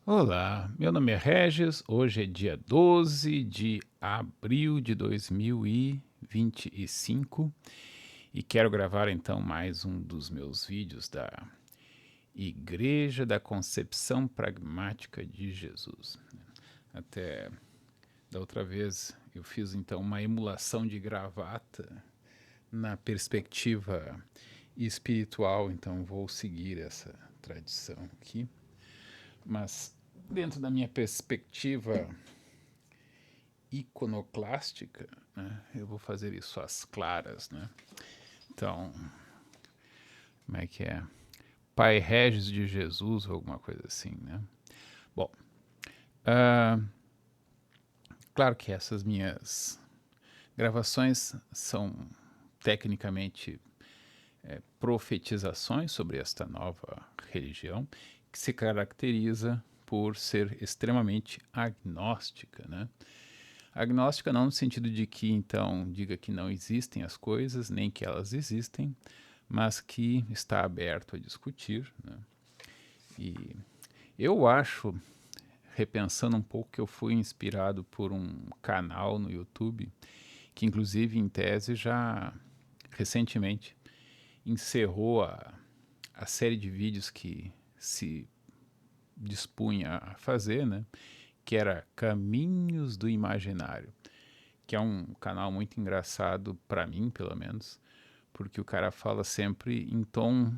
Olá, meu nome é Regis, hoje é dia 12 de abril de 2025 e quero gravar então mais um dos meus vídeos da Igreja da Concepção Pragmática de Jesus. Até da outra vez eu fiz então uma emulação de gravata na perspectiva espiritual, então vou seguir essa tradição aqui. Mas dentro da minha perspectiva iconoclástica, né, eu vou fazer isso às claras, né? Então, como é que é? Pai Regis de Jesus ou alguma coisa assim, né? Bom, uh, claro que essas minhas gravações são tecnicamente profetizações sobre esta nova religião que se caracteriza por ser extremamente agnóstica, né? Agnóstica não no sentido de que, então, diga que não existem as coisas, nem que elas existem, mas que está aberto a discutir, né? E eu acho, repensando um pouco, que eu fui inspirado por um canal no YouTube, que inclusive, em tese, já recentemente encerrou a série de vídeos que se dispunha a fazer, né? Que era Caminhos do Imaginário, que é um canal muito engraçado para mim, pelo menos, porque o cara fala sempre em tom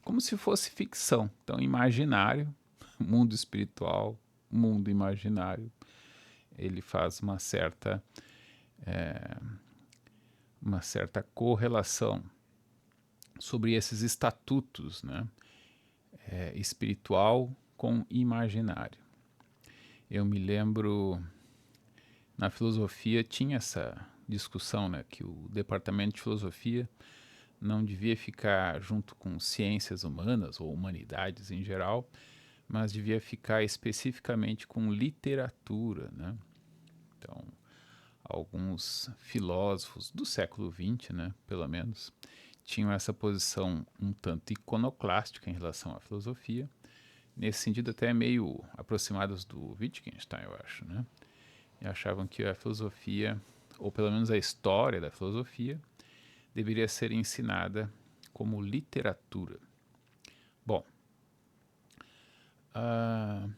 como se fosse ficção. Então, imaginário, mundo espiritual, mundo imaginário. Ele faz uma certa correlação sobre esses estatutos, né? Espiritual com imaginário. Eu me lembro, na filosofia tinha essa discussão, né, que o departamento de filosofia não devia ficar junto com ciências humanas ou humanidades em geral, mas devia ficar especificamente com literatura, né? Então, alguns filósofos do século XX, né, pelo menos, tinham essa posição um tanto iconoclástica em relação à filosofia, nesse sentido até meio aproximados do Wittgenstein, eu acho, né? E achavam que a filosofia, ou pelo menos a história da filosofia, deveria ser ensinada como literatura. Bom, a,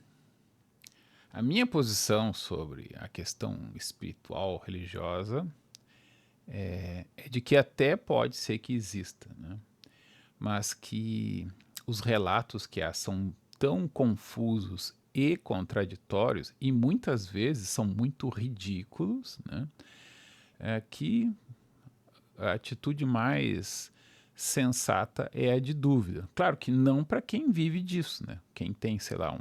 a minha posição sobre a questão espiritual, religiosa, é de que até pode ser que exista, né? Mas que os relatos que há são tão confusos e contraditórios e muitas vezes são muito ridículos, né? Que a atitude mais sensata é a de dúvida. Claro que não para quem vive disso, né? Quem tem, sei lá,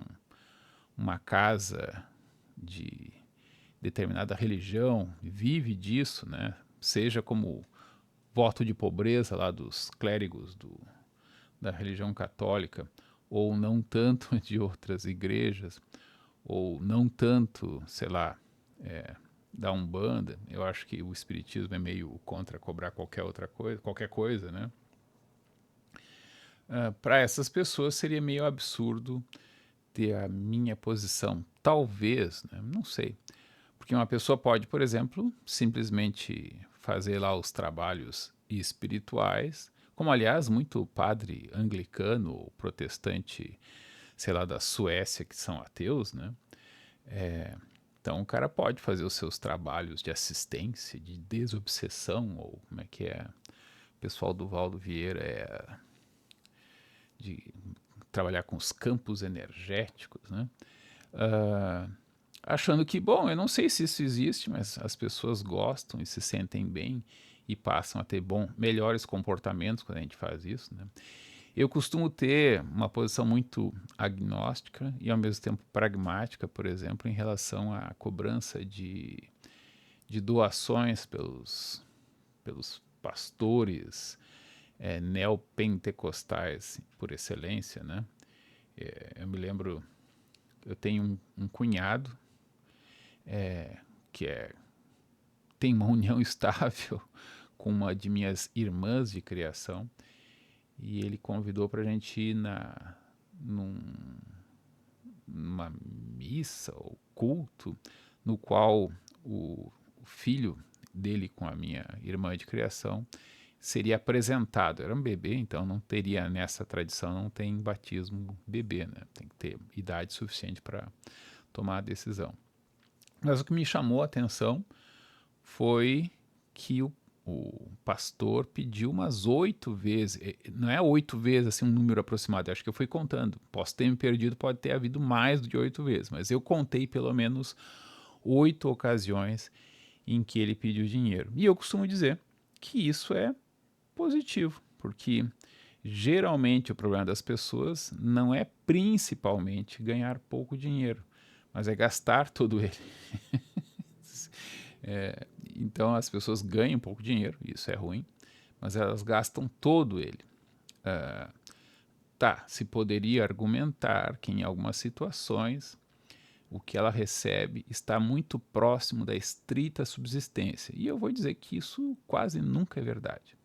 uma casa de determinada religião, vive disso, né? Seja como voto de pobreza lá dos clérigos da religião católica, ou não tanto de outras igrejas, ou não tanto, sei lá, da Umbanda. Eu acho que o espiritismo é meio contra cobrar qualquer coisa, né? Para essas pessoas seria meio absurdo ter a minha posição. Talvez, né? Não sei. Porque uma pessoa pode, por exemplo, simplesmente fazer lá os trabalhos espirituais, como aliás muito padre anglicano ou protestante, sei lá, da Suécia, que são ateus, né? Então o cara pode fazer os seus trabalhos de assistência, de desobsessão, ou como é que é? O pessoal do Valdo Vieira é de trabalhar com os campos energéticos, né? Uh, Achando que, bom, eu não sei se isso existe, mas as pessoas gostam e se sentem bem e passam a ter melhores comportamentos quando a gente faz isso, né? Eu costumo ter uma posição muito agnóstica e ao mesmo tempo pragmática, por exemplo, em relação à cobrança de doações pelos pastores neopentecostais por excelência, né? Eu me lembro, eu tenho um cunhado que tem uma união estável com uma de minhas irmãs de criação e ele convidou para a gente ir num uma missa ou culto no qual o filho dele com a minha irmã de criação seria apresentado. Era um bebê, então não teria, nessa tradição, não tem batismo bebê, né? Tem que ter idade suficiente para tomar a decisão. Mas o que me chamou a atenção foi que o pastor pediu umas 8 vezes, não é 8 vezes assim um número aproximado, acho que eu fui contando, posso ter me perdido, pode ter havido mais de 8 vezes, mas eu contei pelo menos 8 ocasiões em que ele pediu dinheiro. E eu costumo dizer que isso é positivo, porque geralmente o problema das pessoas não é principalmente ganhar pouco dinheiro, mas é gastar todo ele. Então as pessoas ganham pouco dinheiro, isso é ruim, mas elas gastam todo ele. Tá, se poderia argumentar que em algumas situações o que ela recebe está muito próximo da estrita subsistência. E eu vou dizer que isso quase nunca é verdade.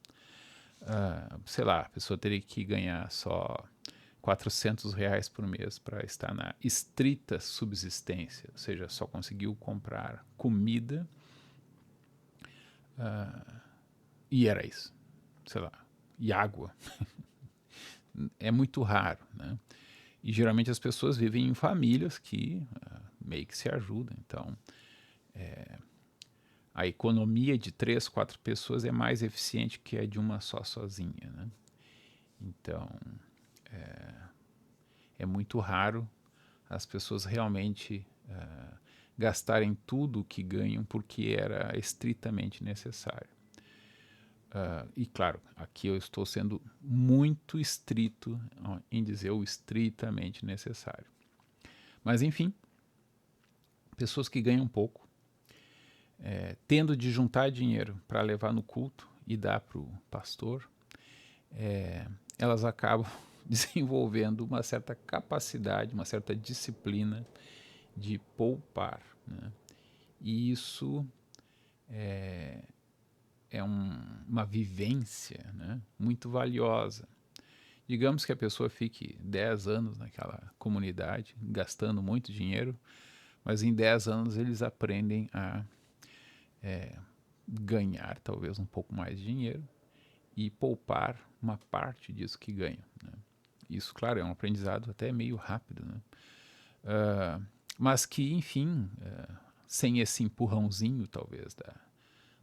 Sei lá, a pessoa teria que ganhar só R$ 400 por mês para estar na estrita subsistência, ou seja, só conseguiu comprar comida e era isso, sei lá, e água. É muito raro, né? E geralmente as pessoas vivem em famílias que meio que se ajudam, então a economia de 3, 4 pessoas é mais eficiente que a de uma só sozinha, né? Então é muito raro as pessoas realmente gastarem tudo o que ganham porque era estritamente necessário. E claro, aqui eu estou sendo muito estrito em dizer o estritamente necessário. Mas enfim, pessoas que ganham pouco, tendo de juntar dinheiro para levar no culto e dar para o pastor, elas acabam desenvolvendo uma certa capacidade, uma certa disciplina de poupar, né? E isso é uma vivência, né, muito valiosa. Digamos que a pessoa fique 10 anos naquela comunidade, gastando muito dinheiro, mas em 10 anos eles aprendem a ganhar talvez um pouco mais de dinheiro e poupar uma parte disso que ganham, né? Isso, claro, é um aprendizado até meio rápido, né? Mas que, enfim, sem esse empurrãozinho, talvez,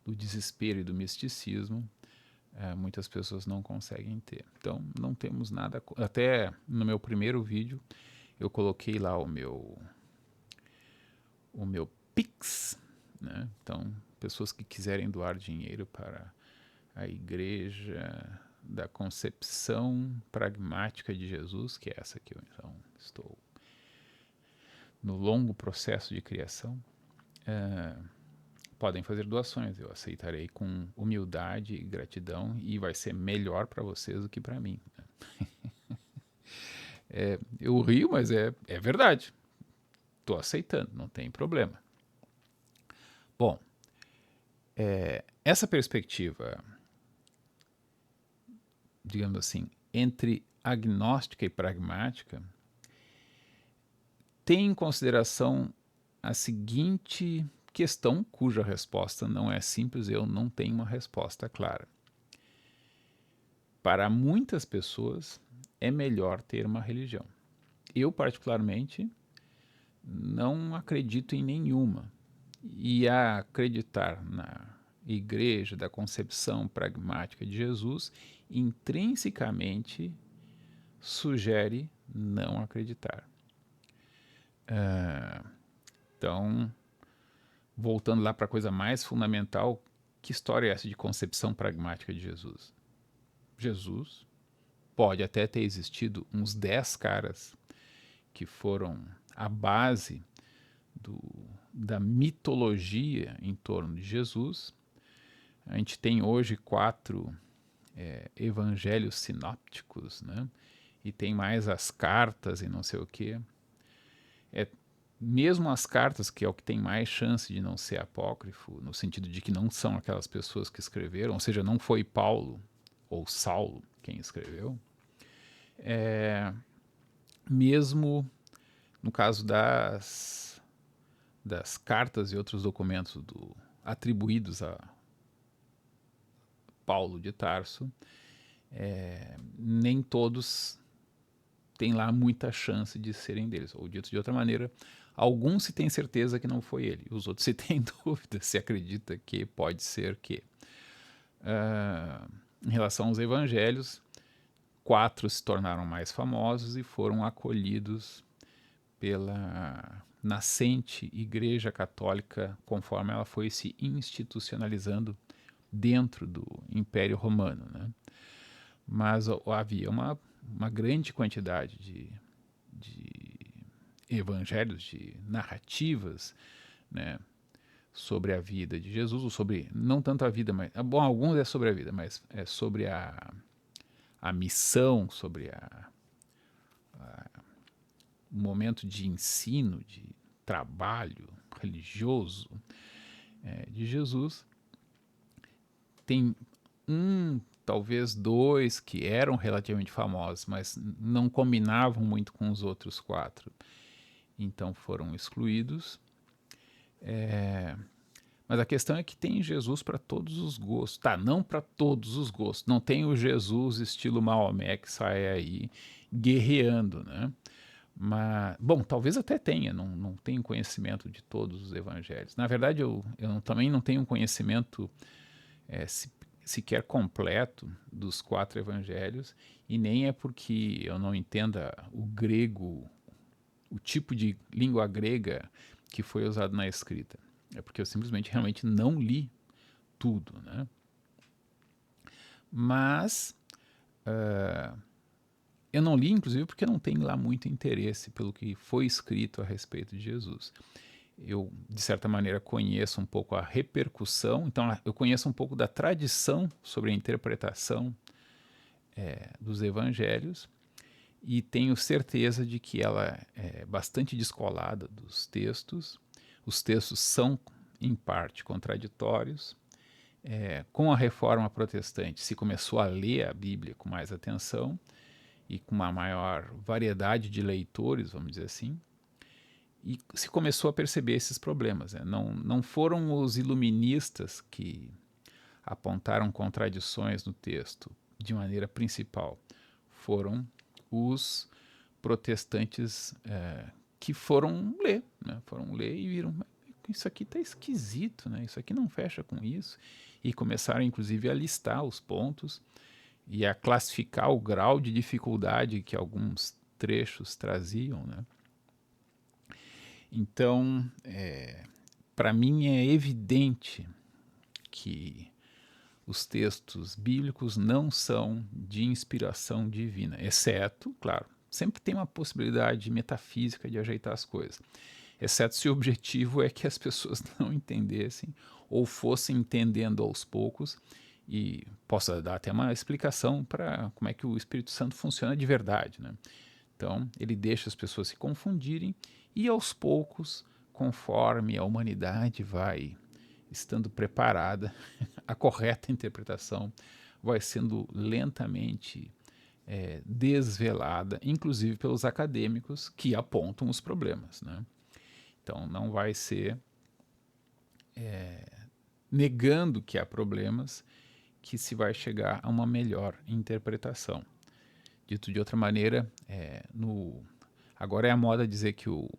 do desespero e do misticismo, muitas pessoas não conseguem ter. Então, não temos nada... Até no meu primeiro vídeo, eu coloquei lá o meu Pix, né? Então, pessoas que quiserem doar dinheiro para a Igreja da Concepção Pragmática de Jesus, que é essa que eu então estou no longo processo de criação, podem fazer doações. Eu aceitarei com humildade e gratidão e vai ser melhor para vocês do que para mim. Eu rio, mas é verdade. Estou aceitando, não tem problema. Bom, essa perspectiva, digamos assim, entre agnóstica e pragmática, tem em consideração a seguinte questão, cuja resposta não é simples, eu não tenho uma resposta clara. Para muitas pessoas, é melhor ter uma religião. Eu, particularmente, não acredito em nenhuma. E a acreditar na Igreja da Concepção Pragmática de Jesus, intrinsecamente, sugere não acreditar. Então, voltando lá para a coisa mais fundamental, que história é essa de concepção pragmática de Jesus? Jesus pode até ter existido uns 10 caras que foram a base da mitologia em torno de Jesus. A gente tem hoje 4 evangelhos sinópticos, né? E tem mais as cartas e não sei o quê. Mesmo as cartas, que é o que tem mais chance de não ser apócrifo, no sentido de que não são aquelas pessoas que escreveram, ou seja, não foi Paulo ou Saulo quem escreveu, mesmo No caso das cartas e outros documentos atribuídos a Paulo de Tarso, nem todos têm lá muita chance de serem deles. Ou dito de outra maneira, alguns se tem certeza que não foi ele, os outros se tem dúvida, se acredita que pode ser que. Em relação aos evangelhos, 4 se tornaram mais famosos e foram acolhidos pela nascente Igreja Católica conforme ela foi se institucionalizando dentro do Império Romano, né? Mas havia uma grande quantidade de evangelhos, de narrativas, né, sobre a vida de Jesus, ou sobre, não tanto a vida, mas, bom, alguns é sobre a vida, mas é sobre a missão, sobre o momento de ensino, de trabalho religioso de Jesus. Tem talvez 2 que eram relativamente famosos, mas não combinavam muito com os outros 4. Então foram excluídos. Mas a questão é que tem Jesus para todos os gostos. Tá, não para todos os gostos. Não tem o Jesus estilo Maomé que sai aí guerreando, né? Mas, bom, talvez até tenha, não tenho conhecimento de todos os evangelhos. Na verdade, eu também não tenho conhecimento sequer completo dos 4 evangelhos, e nem é porque eu não entenda o grego, o tipo de língua grega que foi usado na escrita. É porque eu simplesmente realmente não li tudo, né? Mas eu não li, inclusive, porque não tenho lá muito interesse pelo que foi escrito a respeito de Jesus. Eu, de certa maneira, conheço um pouco a repercussão, então eu conheço um pouco da tradição sobre a interpretação dos evangelhos, e tenho certeza de que ela é bastante descolada dos textos. Os textos são, em parte, contraditórios. Com a reforma protestante, se começou a ler a Bíblia com mais atenção e com uma maior variedade de leitores, vamos dizer assim, e se começou a perceber esses problemas. Né? Não foram os iluministas que apontaram contradições no texto de maneira principal, foram os protestantes que foram ler, né? Foram ler e viram, isso aqui está esquisito, né? Isso aqui não fecha com isso, e começaram inclusive a listar os pontos e a classificar o grau de dificuldade que alguns trechos traziam, né? Então, para mim é evidente que os textos bíblicos não são de inspiração divina, exceto, claro, sempre tem uma possibilidade metafísica de ajeitar as coisas, exceto se o objetivo é que as pessoas não entendessem ou fossem entendendo aos poucos, e possa dar até uma explicação para como é que o Espírito Santo funciona de verdade, né? Então, ele deixa as pessoas se confundirem e aos poucos, conforme a humanidade vai estando preparada, a correta interpretação vai sendo lentamente desvelada, inclusive pelos acadêmicos que apontam os problemas, né? Então, não vai ser negando que há problemas que se vai chegar a uma melhor interpretação. Dito de outra maneira, agora é a moda dizer que o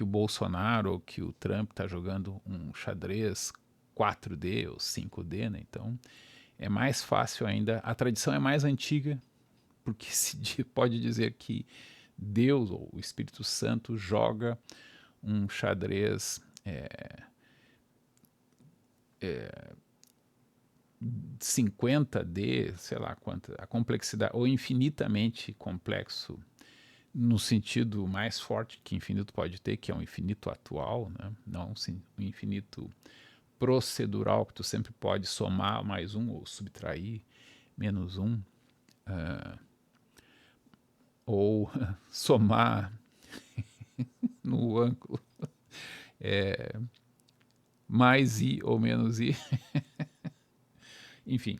Bolsonaro ou que o Trump está jogando um xadrez 4D ou 5D, né? Então é mais fácil ainda, a tradição é mais antiga, porque se pode dizer que Deus ou o Espírito Santo joga um xadrez 50D, sei lá quanta, a complexidade, ou infinitamente complexo, no sentido mais forte que infinito pode ter, que é um infinito atual, né? Não um infinito procedural, que tu sempre pode somar mais um ou subtrair menos um, ou somar no ângulo mais i ou menos i. Enfim,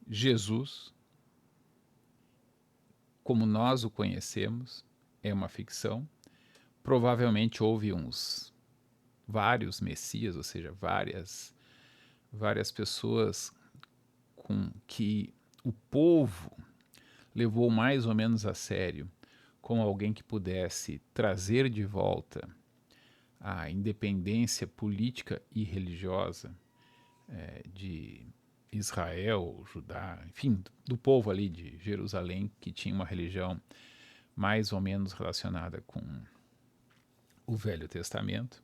Jesus como nós o conhecemos, é uma ficção. Provavelmente houve vários messias, ou seja, várias pessoas com que o povo levou mais ou menos a sério, como alguém que pudesse trazer de volta a independência política e religiosa de Israel, Judá, enfim, do povo ali de Jerusalém, que tinha uma religião mais ou menos relacionada com o Velho Testamento.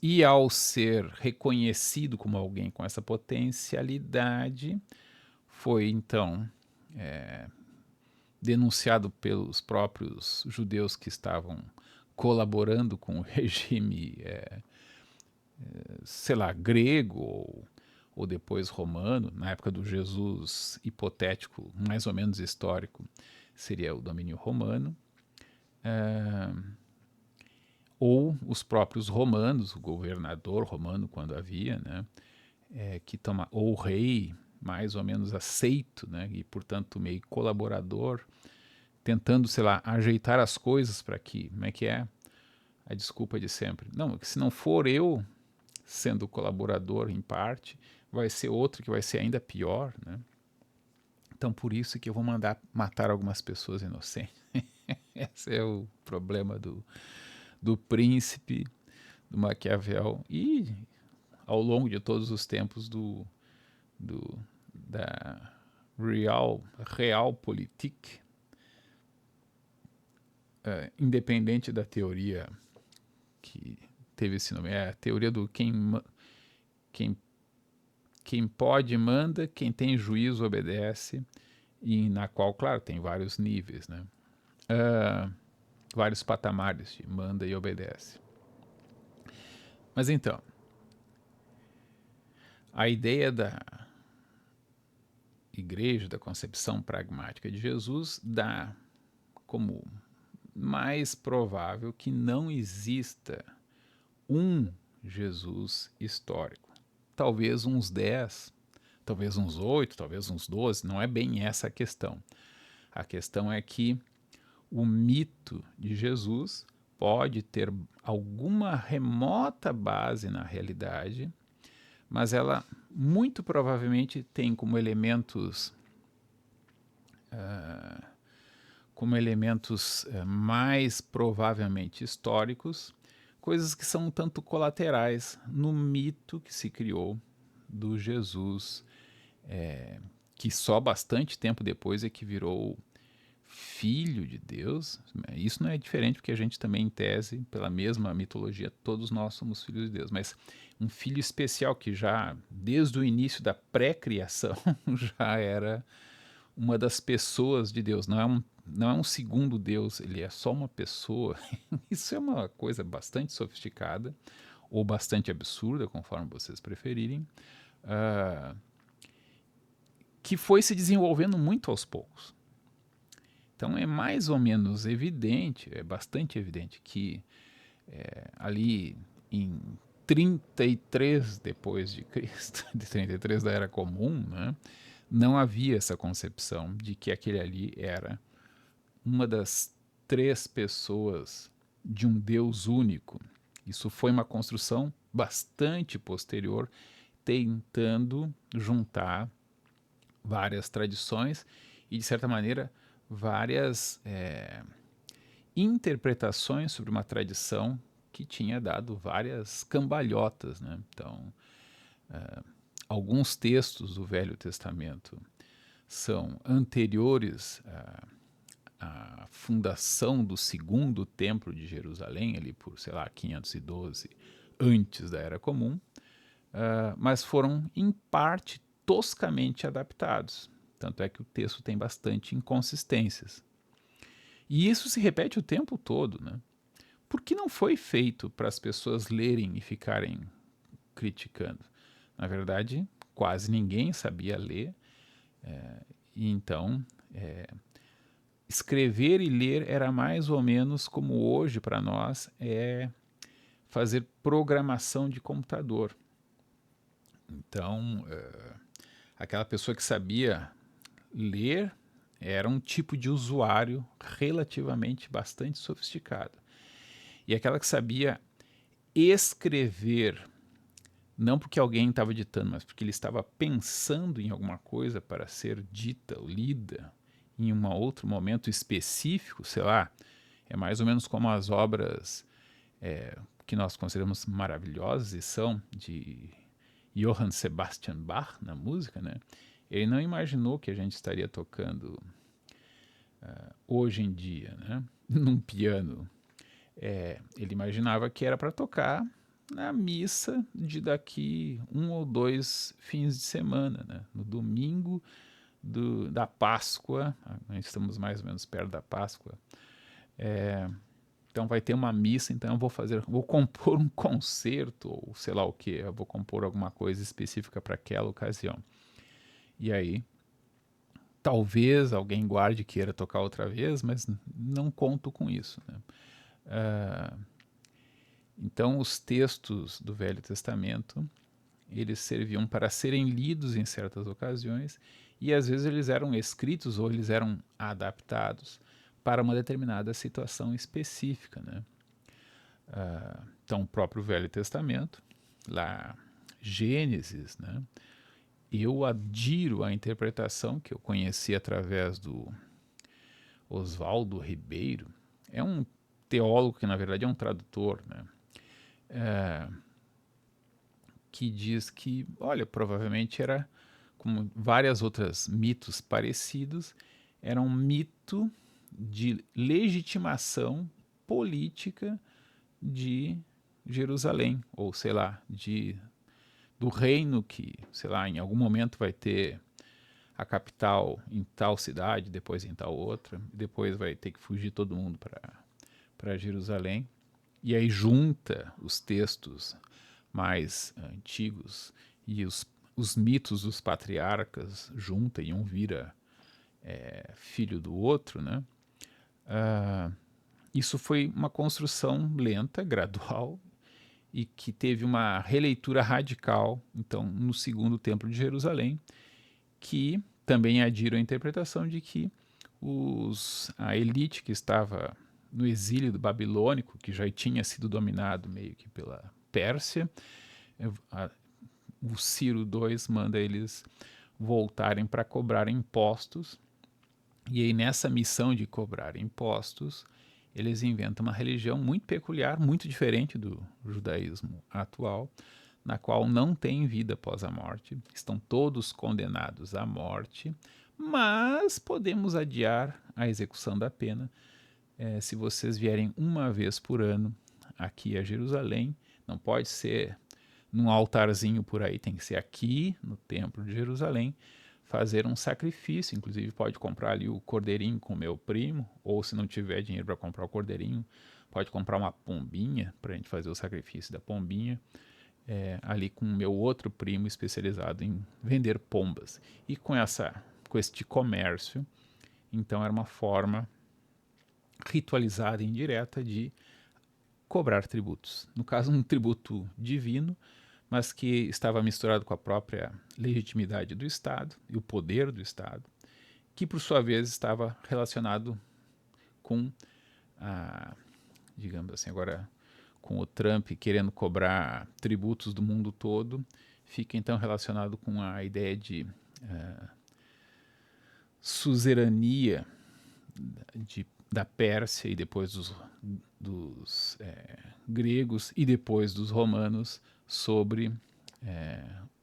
E ao ser reconhecido como alguém com essa potencialidade, foi então denunciado pelos próprios judeus que estavam colaborando com o regime, sei lá, grego ou depois romano, na época do Jesus hipotético, mais ou menos histórico, seria o domínio romano, ou os próprios romanos, o governador romano, quando havia, né, ou o rei, mais ou menos aceito, né, e portanto meio colaborador, tentando, sei lá, ajeitar as coisas para que, como é que é? A desculpa de sempre. Não, se não for eu sendo colaborador em parte, vai ser outro que vai ser ainda pior, né? Então por isso que eu vou mandar matar algumas pessoas inocentes. Esse é o problema do príncipe, do Maquiavel e ao longo de todos os tempos da Realpolitik, independente da teoria que teve esse nome, é a teoria do quem, quem pode manda, quem tem juízo obedece, e na qual, claro, tem vários níveis, né? Vários patamares de manda e obedece. Mas então, a ideia da igreja, da concepção pragmática de Jesus, dá como mais provável que não exista um Jesus histórico. Talvez uns 10, talvez uns 8, talvez uns 12, não é bem essa a questão. A questão é que o mito de Jesus pode ter alguma remota base na realidade, mas ela muito provavelmente tem como elementos mais provavelmente históricos, coisas que são um tanto colaterais no mito que se criou do Jesus, que só bastante tempo depois é que virou filho de Deus. Isso não é diferente porque a gente também, em tese, pela mesma mitologia, todos nós somos filhos de Deus, mas um filho especial que já, desde o início da pré-criação, já era uma das pessoas de Deus, não é um segundo Deus, ele é só uma pessoa. Isso é uma coisa bastante sofisticada, ou bastante absurda, conforme vocês preferirem, que foi se desenvolvendo muito aos poucos. Então é mais ou menos evidente, é bastante evidente que ali em 33 depois de Cristo, de 33 da Era Comum, né, não havia essa concepção de que aquele ali era uma das 3 pessoas de um Deus único. Isso foi uma construção bastante posterior, tentando juntar várias tradições e, de certa maneira, várias interpretações sobre uma tradição que tinha dado várias cambalhotas, né? Então, alguns textos do Velho Testamento são anteriores à fundação do segundo templo de Jerusalém, ali por, sei lá, 512 antes da Era Comum, mas foram, em parte, toscamente adaptados. Tanto é que o texto tem bastante inconsistências. E isso se repete o tempo todo, né? Porque não foi feito para as pessoas lerem e ficarem criticando. Na verdade, quase ninguém sabia ler, e então escrever e ler era mais ou menos como hoje para nós é fazer programação de computador. Então, aquela pessoa que sabia ler era um tipo de usuário relativamente bastante sofisticado. E aquela que sabia escrever, não porque alguém estava ditando, mas porque ele estava pensando em alguma coisa para ser dita ou lida em um outro momento específico, sei lá, é mais ou menos como as obras que nós consideramos maravilhosas e são de Johann Sebastian Bach na música, né? Ele não imaginou que a gente estaria tocando hoje em dia, né? Num piano. Ele imaginava que era para tocar na missa de daqui 1 ou 2 fins de semana, né? No domingo da Páscoa, nós estamos mais ou menos perto da Páscoa. Então vai ter uma missa, então eu vou compor um concerto ou sei lá o que, eu vou compor alguma coisa específica para aquela ocasião. E aí, talvez alguém guarde e queira tocar outra vez, mas não conto com isso, né? Então os textos do Velho Testamento, eles serviam para serem lidos em certas ocasiões e às vezes eles eram escritos ou eles eram adaptados para uma determinada situação específica, né? Então, o próprio Velho Testamento, lá Gênesis, né? Eu adiro à interpretação que eu conheci através do Oswaldo Ribeiro. É um teólogo que, na verdade, é um tradutor, né? Que diz que, olha, provavelmente era, como várias outras mitos parecidos, era um mito de legitimação política de Jerusalém, ou sei lá, do reino que, sei lá, em algum momento vai ter a capital em tal cidade, depois em tal outra, depois vai ter que fugir todo mundo para Jerusalém. E aí junta os textos mais antigos e os mitos dos patriarcas, junta e um vira filho do outro, né? Isso foi uma construção lenta, gradual, e que teve uma releitura radical, então, no segundo templo de Jerusalém, que também adira à interpretação de que a elite que estava no exílio do babilônico, que já tinha sido dominado meio que pela Pérsia, o Ciro II manda eles voltarem para cobrar impostos, e aí nessa missão de cobrar impostos, eles inventam uma religião muito peculiar, muito diferente do judaísmo atual, na qual não tem vida após a morte, estão todos condenados à morte, mas podemos adiar a execução da pena se vocês vierem uma vez por ano aqui a Jerusalém. Não pode ser num altarzinho por aí, tem que ser aqui no Templo de Jerusalém, fazer um sacrifício. Inclusive pode comprar ali o cordeirinho com o meu primo, ou se não tiver dinheiro para comprar o cordeirinho, pode comprar uma pombinha para a gente fazer o sacrifício da pombinha, ali com o meu outro primo especializado em vender pombas. E com este comércio, então era uma forma ritualizada e indireta de cobrar tributos. No caso, um tributo divino, mas que estava misturado com a própria legitimidade do Estado e o poder do Estado, que por sua vez estava relacionado com digamos assim, agora com o Trump querendo cobrar tributos do mundo todo, fica então relacionado com a ideia de suzerania da Pérsia e depois dos gregos e depois dos romanos sobre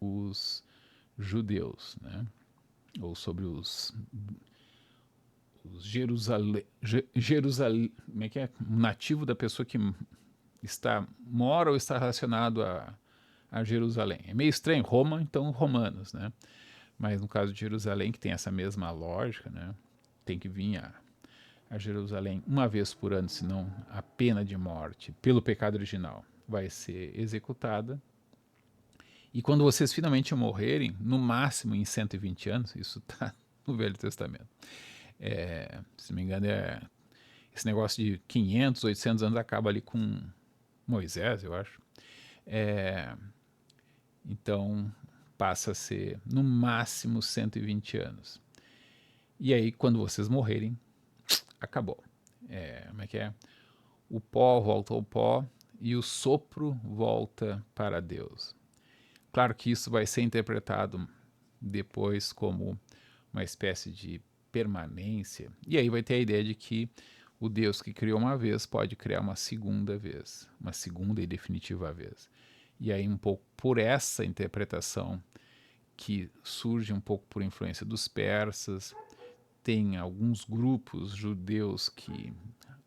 os judeus, né? Ou sobre os Jerusalém, como é que é? Um nativo da pessoa que mora ou está relacionado a Jerusalém. É meio estranho, Roma, então romanos, né? Mas no caso de Jerusalém, que tem essa mesma lógica, né? Tem que vir a Jerusalém uma vez por ano, senão a pena de morte pelo pecado original vai ser executada. E quando vocês finalmente morrerem, no máximo em 120 anos, isso está no Velho Testamento. Se não me engano, esse negócio de 500, 800 anos acaba ali com Moisés, eu acho. Então passa a ser no máximo 120 anos. E aí, quando vocês morrerem, acabou. Como é que é? O pó volta ao pó e o sopro volta para Deus. Claro que isso vai ser interpretado depois como uma espécie de permanência, e aí vai ter a ideia de que o Deus que criou uma vez pode criar uma segunda vez, uma segunda e definitiva vez. E aí, um pouco por essa interpretação, que surge um pouco por influência dos persas, tem alguns grupos judeus que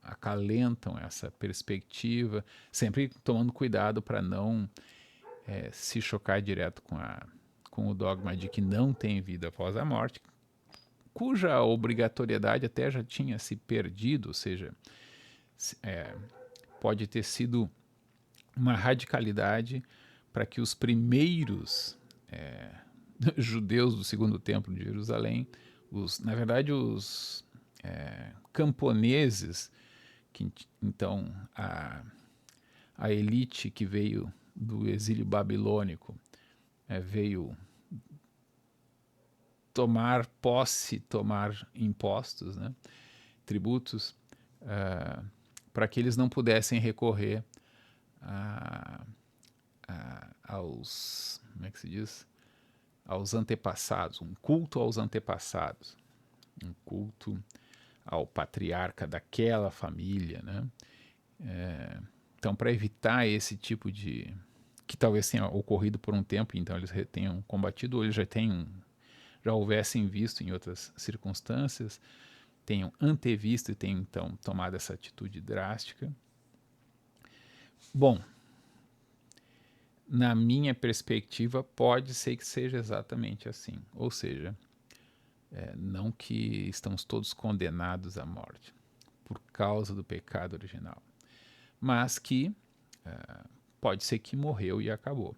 acalentam essa perspectiva, sempre tomando cuidado para não se chocar direto com o dogma de que não tem vida após a morte, cuja obrigatoriedade até já tinha se perdido, ou seja, pode ter sido uma radicalidade para que os primeiros judeus do segundo templo de Jerusalém, na verdade os camponeses, que então a elite que veio do exílio babilônico veio tomar posse, tomar impostos, né, tributos, para que eles não pudessem recorrer aos, como é que se diz? Aos antepassados, um culto aos antepassados, um culto ao patriarca daquela família, né? Então, para evitar esse tipo de, que talvez tenha ocorrido por um tempo, então eles tenham combatido, ou eles já houvessem visto em outras circunstâncias, tenham antevisto e tenham então tomado essa atitude drástica. Bom, na minha perspectiva, pode ser que seja exatamente assim. Ou seja, não que estamos todos condenados à morte por causa do pecado original, mas que pode ser que morreu e acabou.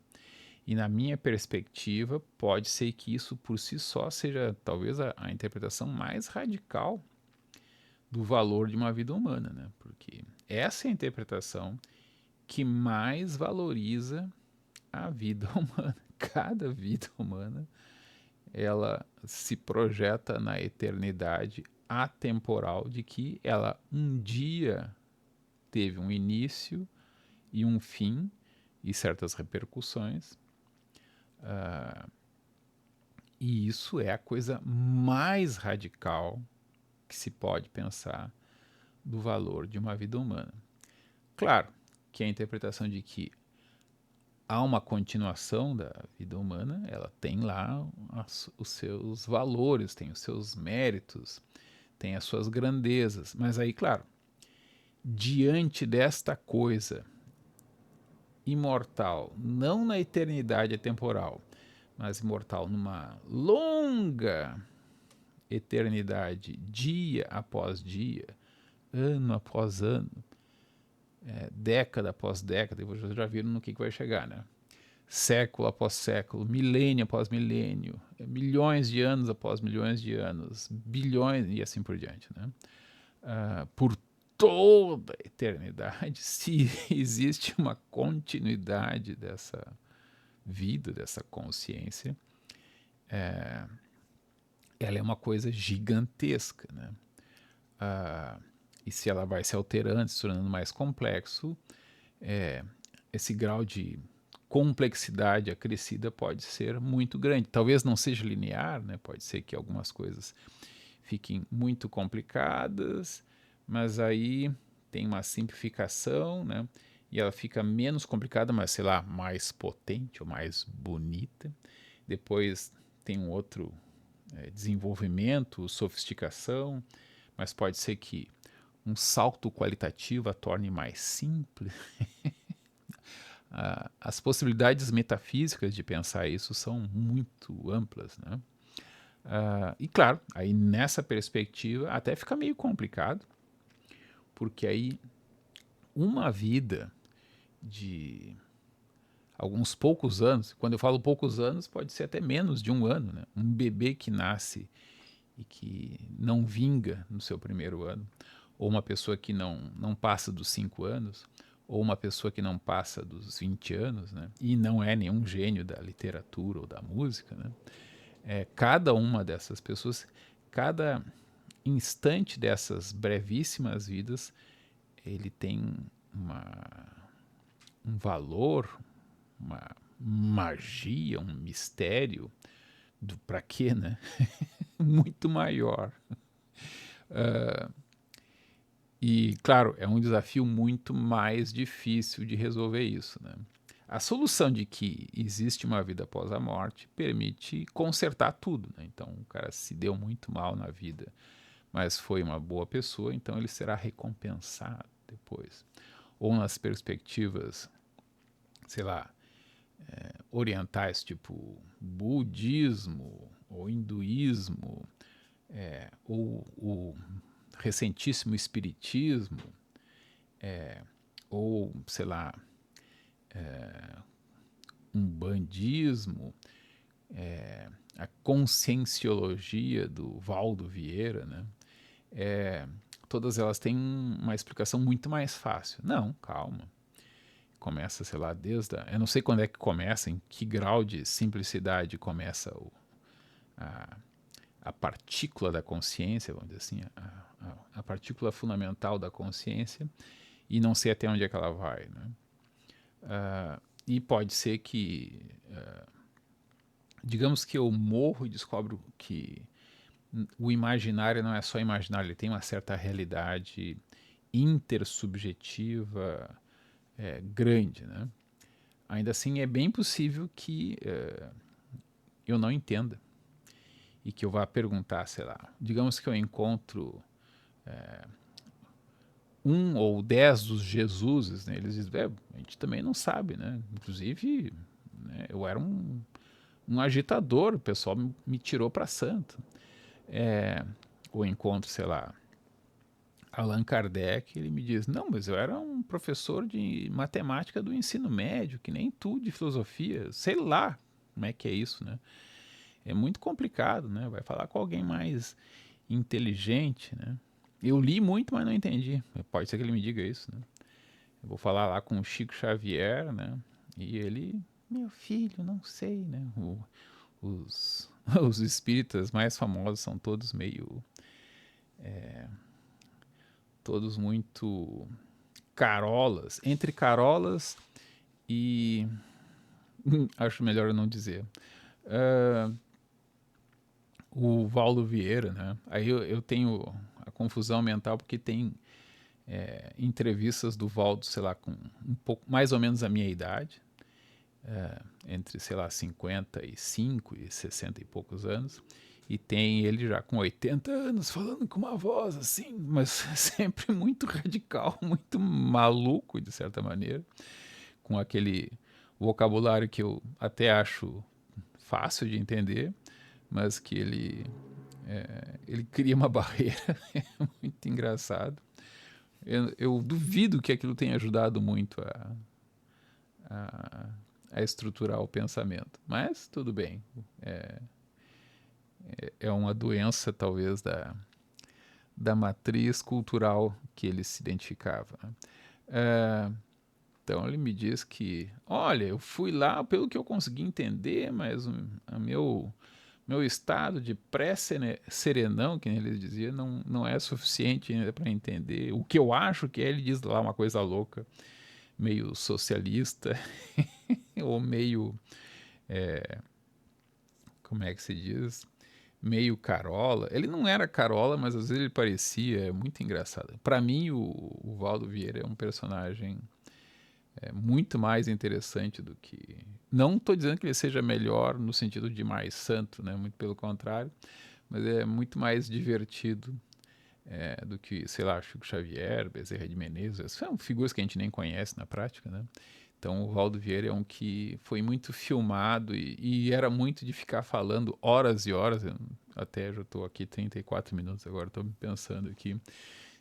E na minha perspectiva, pode ser que isso por si só seja talvez a interpretação mais radical do valor de uma vida humana, né? Porque essa é a interpretação que mais valoriza a vida humana. Cada vida humana, ela se projeta na eternidade atemporal de que ela um dia teve um início e um fim e certas repercussões. E isso é a coisa mais radical que se pode pensar do valor de uma vida humana. Claro que a interpretação de que há uma continuação da vida humana, ela tem lá os seus valores, tem os seus méritos, tem as suas grandezas, mas aí, claro, diante desta coisa imortal, não na eternidade temporal, mas imortal numa longa eternidade, dia após dia, ano após ano, década após década, e vocês já viram no que vai chegar, né? Século após século, milênio após milênio, milhões de anos após milhões de anos, bilhões e assim por diante, né? Por toda a eternidade, se existe uma continuidade dessa vida, dessa consciência, ela é uma coisa gigantesca, né? E se ela vai se alterando, se tornando mais complexo, esse grau de complexidade acrescida pode ser muito grande. Talvez não seja linear, né? Pode ser que algumas coisas fiquem muito complicadas, mas aí tem uma simplificação, né? E ela fica menos complicada, mas sei lá, mais potente ou mais bonita. Depois tem um outro desenvolvimento, sofisticação, mas pode ser que um salto qualitativo a torne mais simples. As possibilidades metafísicas de pensar isso são muito amplas, né? E claro, aí nessa perspectiva até fica meio complicado, porque aí uma vida de alguns poucos anos, quando eu falo poucos anos, pode ser até menos de um ano, né? Um bebê que nasce e que não vinga no seu primeiro ano, ou uma pessoa que não passa dos 5 anos, ou uma pessoa que não passa dos 20 anos, né? E não é nenhum gênio da literatura ou da música, né? Cada uma dessas pessoas cada instante dessas brevíssimas vidas, ele tem um valor, uma magia, um mistério do para quê, né? Muito maior. E, claro, é um desafio muito mais difícil de resolver isso, né? A solução de que existe uma vida após a morte permite consertar tudo, né? Então, o cara se deu muito mal na vida, mas foi uma boa pessoa, então ele será recompensado depois. Ou nas perspectivas, sei lá, orientais, tipo budismo ou hinduísmo, ou o recentíssimo espiritismo, ou, sei lá, um bandismo, a conscienciologia do Valdo Vieira, né? Todas elas têm uma explicação muito mais fácil. Não, calma. Começa, sei lá, desde eu não sei quando é que começa, em que grau de simplicidade começa a partícula da consciência, vamos dizer assim, a partícula fundamental da consciência, e não sei até onde é que ela vai, né? E pode ser que, digamos que eu morro e descobro que o imaginário não é só imaginário, ele tem uma certa realidade intersubjetiva grande, né? Ainda assim, é bem possível que eu não entenda e que eu vá perguntar, sei lá, digamos que eu encontro um ou 10 dos Jesuses, né? Eles dizem, a gente também não sabe, né? Inclusive, né, eu era um agitador, o pessoal me tirou para santo. Ou encontro, sei lá, Allan Kardec, ele me diz, não, mas eu era um professor de matemática do ensino médio, que nem tu de filosofia, sei lá como é que é isso, né? É muito complicado, né? Vai falar com alguém mais inteligente, né? Eu li muito, mas não entendi. Pode ser que ele me diga isso, né? Eu vou falar lá com o Chico Xavier, né? E ele, meu filho, não sei, né? Os espíritas mais famosos são todos meio... todos muito carolas. Entre carolas e... acho melhor eu não dizer. O Valdo Vieira, né? Aí eu tenho a confusão mental porque tem entrevistas do Valdo, sei lá, com um pouco mais ou menos a minha idade, entre, sei lá, 55 e 60 e poucos anos, e tem ele já com 80 anos falando com uma voz assim, mas sempre muito radical, muito maluco de certa maneira, com aquele vocabulário que eu até acho fácil de entender, mas que ele cria uma barreira muito engraçado. Eu duvido que aquilo tenha ajudado muito a estruturar o pensamento, mas tudo bem. É uma doença, talvez, da matriz cultural que ele se identificava. Então ele me diz que, olha, eu fui lá pelo que eu consegui entender, mas o meu estado de pré-serenão, que ele dizia, não é suficiente ainda para entender. O que eu acho que é, ele diz lá uma coisa louca, meio socialista, ou meio, como é que se diz? Meio carola. Ele não era carola, mas às vezes ele parecia, é muito engraçado. Para mim, o Valdo Vieira é um personagem muito mais interessante do que... Não estou dizendo que ele seja melhor no sentido de mais santo, né? Muito pelo contrário, mas é muito mais divertido do que, sei lá, Chico Xavier, Bezerra de Menezes. São figuras que a gente nem conhece na prática, né? Então o Valdo Vieira é um que foi muito filmado e era muito de ficar falando horas e horas. Eu até já estou aqui 34 minutos agora, estou pensando aqui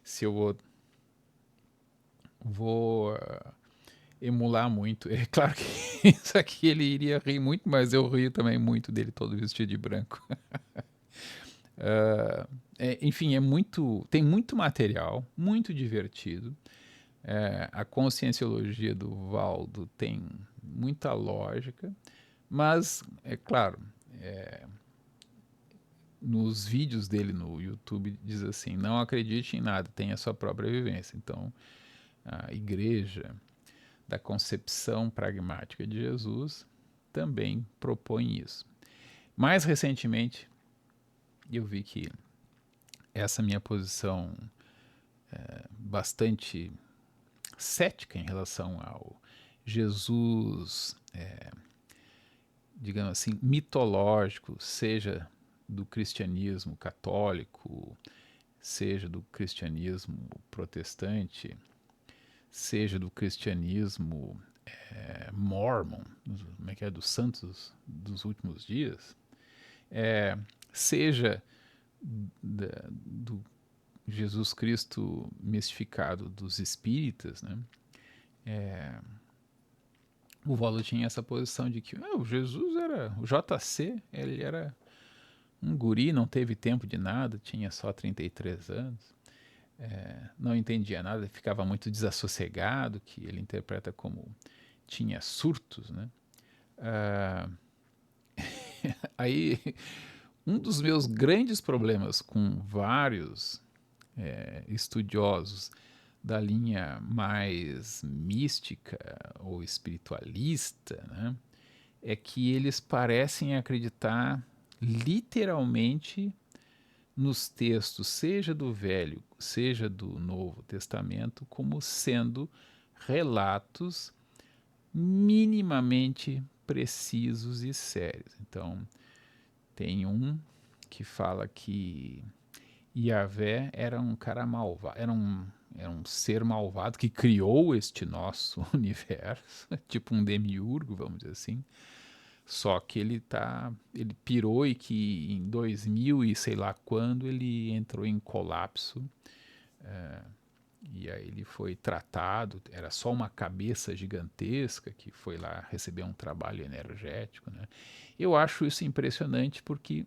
se eu vou emular muito. É claro que isso aqui ele iria rir muito, mas eu rio também muito dele todo vestido de branco. Enfim, tem muito material, muito divertido. A conscienciologia do Valdo tem muita lógica, mas, é claro, nos vídeos dele no YouTube diz assim: não acredite em nada, tenha a sua própria vivência. Então, a igreja da concepção pragmática de Jesus também propõe isso. Mais recentemente, eu vi que essa minha posição bastante cética em relação ao Jesus, digamos assim, mitológico, seja do cristianismo católico, seja do cristianismo protestante, seja do cristianismo mormon, como é que é, dos santos dos últimos dias, seja do Jesus Cristo mistificado dos espíritas, né? O Volo tinha essa posição de que o Jesus era o JC, ele era um guri, não teve tempo de nada, tinha só 33 anos, não entendia nada, ficava muito desassossegado, que ele interpreta como tinha surtos, né? Aí, um dos meus grandes problemas com vários estudiosos da linha mais mística ou espiritualista, né, é que eles parecem acreditar literalmente nos textos, seja do Velho, seja do Novo Testamento, como sendo relatos minimamente precisos e sérios. Então, tem um que fala que Yahvé era um cara malvado, era um ser malvado que criou este nosso universo, tipo um demiurgo, vamos dizer assim. Só que ele pirou e que em 2000 e sei lá quando ele entrou em colapso. E aí ele foi tratado, era só uma cabeça gigantesca que foi lá receber um trabalho energético, né? Eu acho isso impressionante porque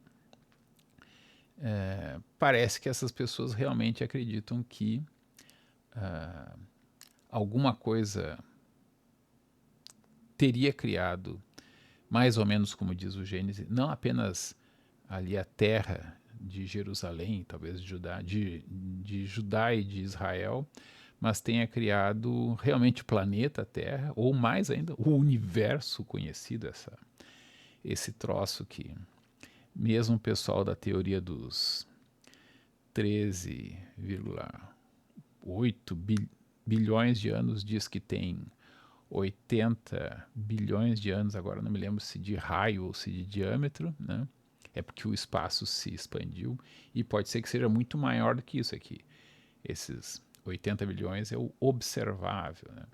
parece que essas pessoas realmente acreditam que alguma coisa teria criado, mais ou menos como diz o Gênesis, não apenas ali a terra de Jerusalém, talvez de Judá e de Israel, mas tenha criado realmente o planeta Terra, ou mais ainda, o universo conhecido, esse troço que mesmo o pessoal da teoria dos 13,8 bilhões de anos diz que tem 80 bilhões de anos, agora não me lembro se de raio ou se de diâmetro, né? É porque o espaço se expandiu e pode ser que seja muito maior do que isso aqui. Esses 80 bilhões é o observável, né?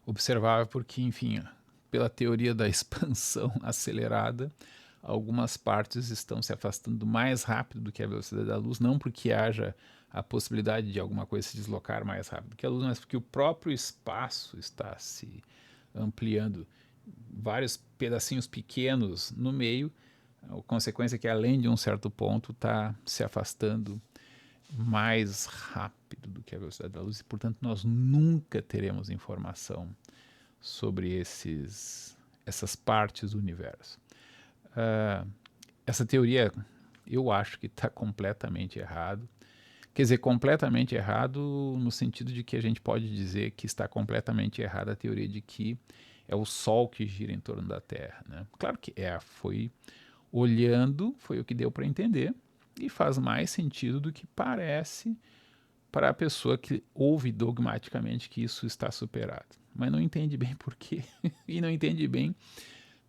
Observável porque, enfim, pela teoria da expansão acelerada, algumas partes estão se afastando mais rápido do que a velocidade da luz, não porque haja a possibilidade de alguma coisa se deslocar mais rápido que a luz, mas porque o próprio espaço está se ampliando, vários pedacinhos pequenos no meio, a consequência é que além de um certo ponto está se afastando mais rápido do que a velocidade da luz e, portanto, nós nunca teremos informação sobre essas partes do universo. Essa teoria eu acho que está completamente errado. Quer dizer, completamente errado no sentido de que a gente pode dizer que está completamente errada a teoria de que é o Sol que gira em torno da Terra, né? Claro que foi olhando, foi o que deu para entender, e faz mais sentido do que parece para a pessoa que ouve dogmaticamente que isso está superado. Mas não entende bem por quê. E não entende bem.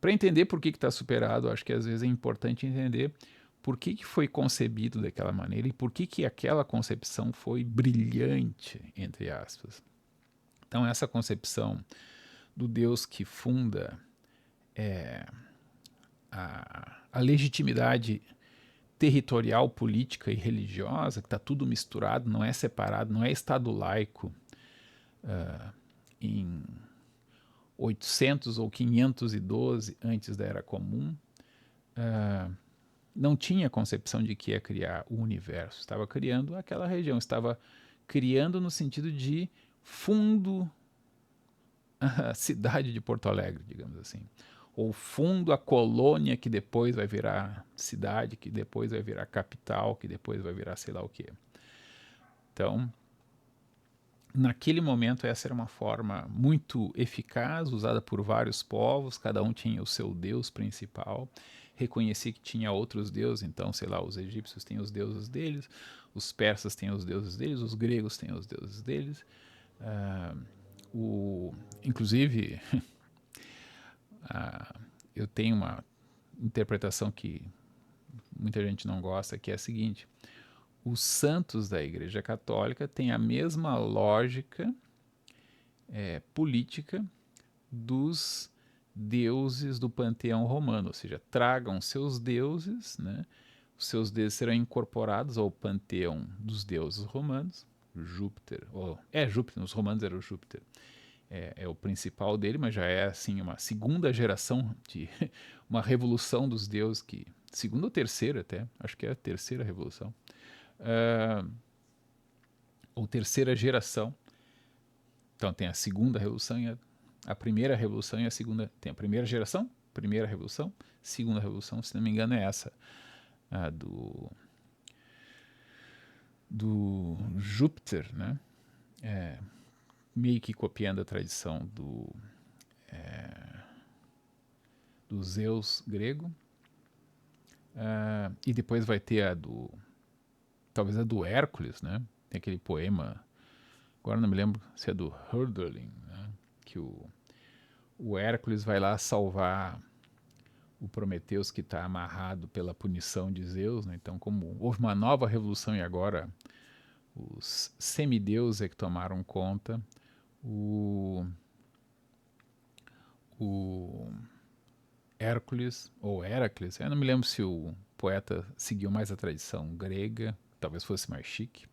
Para entender por que está superado, acho que às vezes é importante entender por que foi concebido daquela maneira e por que aquela concepção foi brilhante, entre aspas. Então, essa concepção do Deus que funda a legitimidade territorial, política e religiosa, que está tudo misturado, não é separado, não é Estado laico em 800 ou 512 antes da Era Comum, não tinha concepção de que ia criar o universo, estava criando aquela região, estava criando no sentido de fundo a cidade de Porto Alegre, digamos assim. ou fundo a colônia que depois vai virar cidade, que depois vai virar capital, que depois vai virar sei lá o quê. Então, naquele momento, essa era uma forma muito eficaz, usada por vários povos, cada um tinha o seu deus principal, reconhecia que tinha outros deuses, então, sei lá, os egípcios têm os deuses deles, os persas têm os deuses deles, os gregos têm os deuses deles. Inclusive, eu tenho uma interpretação que muita gente não gosta, que é a seguinte: os santos da Igreja Católica têm a mesma lógica política dos deuses do panteão romano, ou seja, tragam seus deuses, né? Os seus deuses serão incorporados ao panteão dos deuses romanos, Júpiter, Júpiter, os romanos eram Júpiter, é o principal dele, mas já é assim uma segunda geração de uma revolução dos deuses, que segunda ou terceira até, acho que é a terceira revolução, ou terceira geração. Então tem a segunda revolução e a primeira revolução e a segunda. Tem a primeira geração, primeira revolução, segunda revolução, se não me engano é essa, a do Júpiter, né? Meio que copiando a tradição do Zeus grego. E depois vai ter talvez a do Hércules, né? Tem aquele poema, agora não me lembro se é do Hölderlin, né? Que o Hércules vai lá salvar o Prometeus, que está amarrado pela punição de Zeus, né? Então, como houve uma nova revolução e agora os semideuses é que tomaram conta, o Hércules, ou Heracles, eu não me lembro se o poeta seguiu mais a tradição grega, talvez fosse mais chique,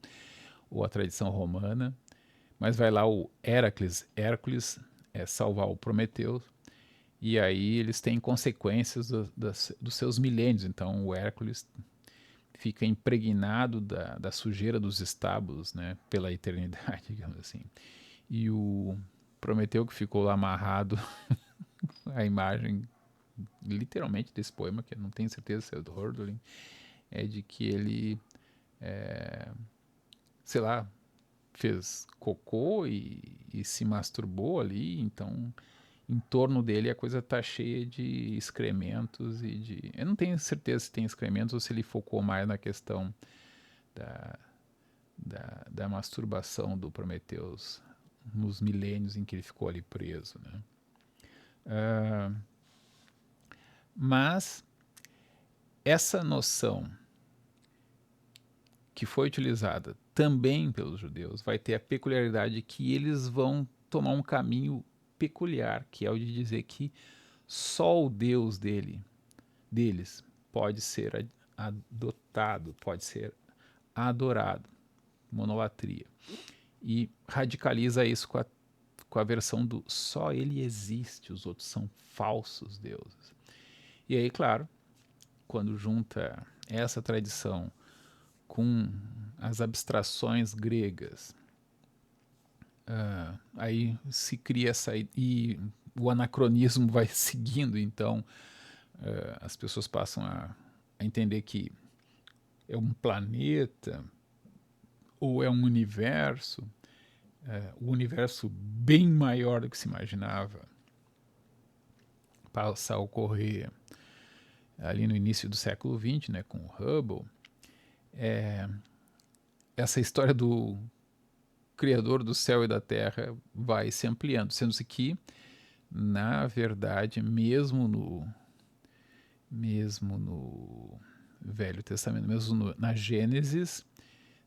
ou a tradição romana, mas vai lá o Heracles, Hércules, salvar o Prometeu, e aí eles têm consequências dos seus milênios. Então o Hércules fica impregnado da sujeira dos estábulos, né, pela eternidade, digamos assim. E o Prometeu, que ficou lá amarrado, a imagem literalmente desse poema, que eu não tenho certeza se é do Hölderlin, é de que ele, sei lá, fez cocô e se masturbou ali, então em torno dele a coisa tá cheia de excrementos e de... Eu não tenho certeza se tem excrementos ou se ele focou mais na questão da, da masturbação do Prometeus nos milênios em que ele ficou ali preso, né? Mas essa noção que foi utilizada também pelos judeus vai ter a peculiaridade que eles vão tomar um caminho peculiar, que é o de dizer que só o Deus deles pode ser adotado, pode ser adorado, monolatria. E radicaliza isso com a versão do só ele existe, os outros são falsos deuses. E aí, claro, quando junta essa tradição com as abstrações gregas, aí se cria essa... E o anacronismo vai seguindo, então as pessoas passam a entender que é um planeta ou é um universo, o universo bem maior do que se imaginava, passa a ocorrer ali no início do século XX, né, com o Hubble. Essa história do Criador do céu e da terra vai se ampliando, sendo-se que, na verdade, mesmo no Velho Testamento, mesmo na Gênesis,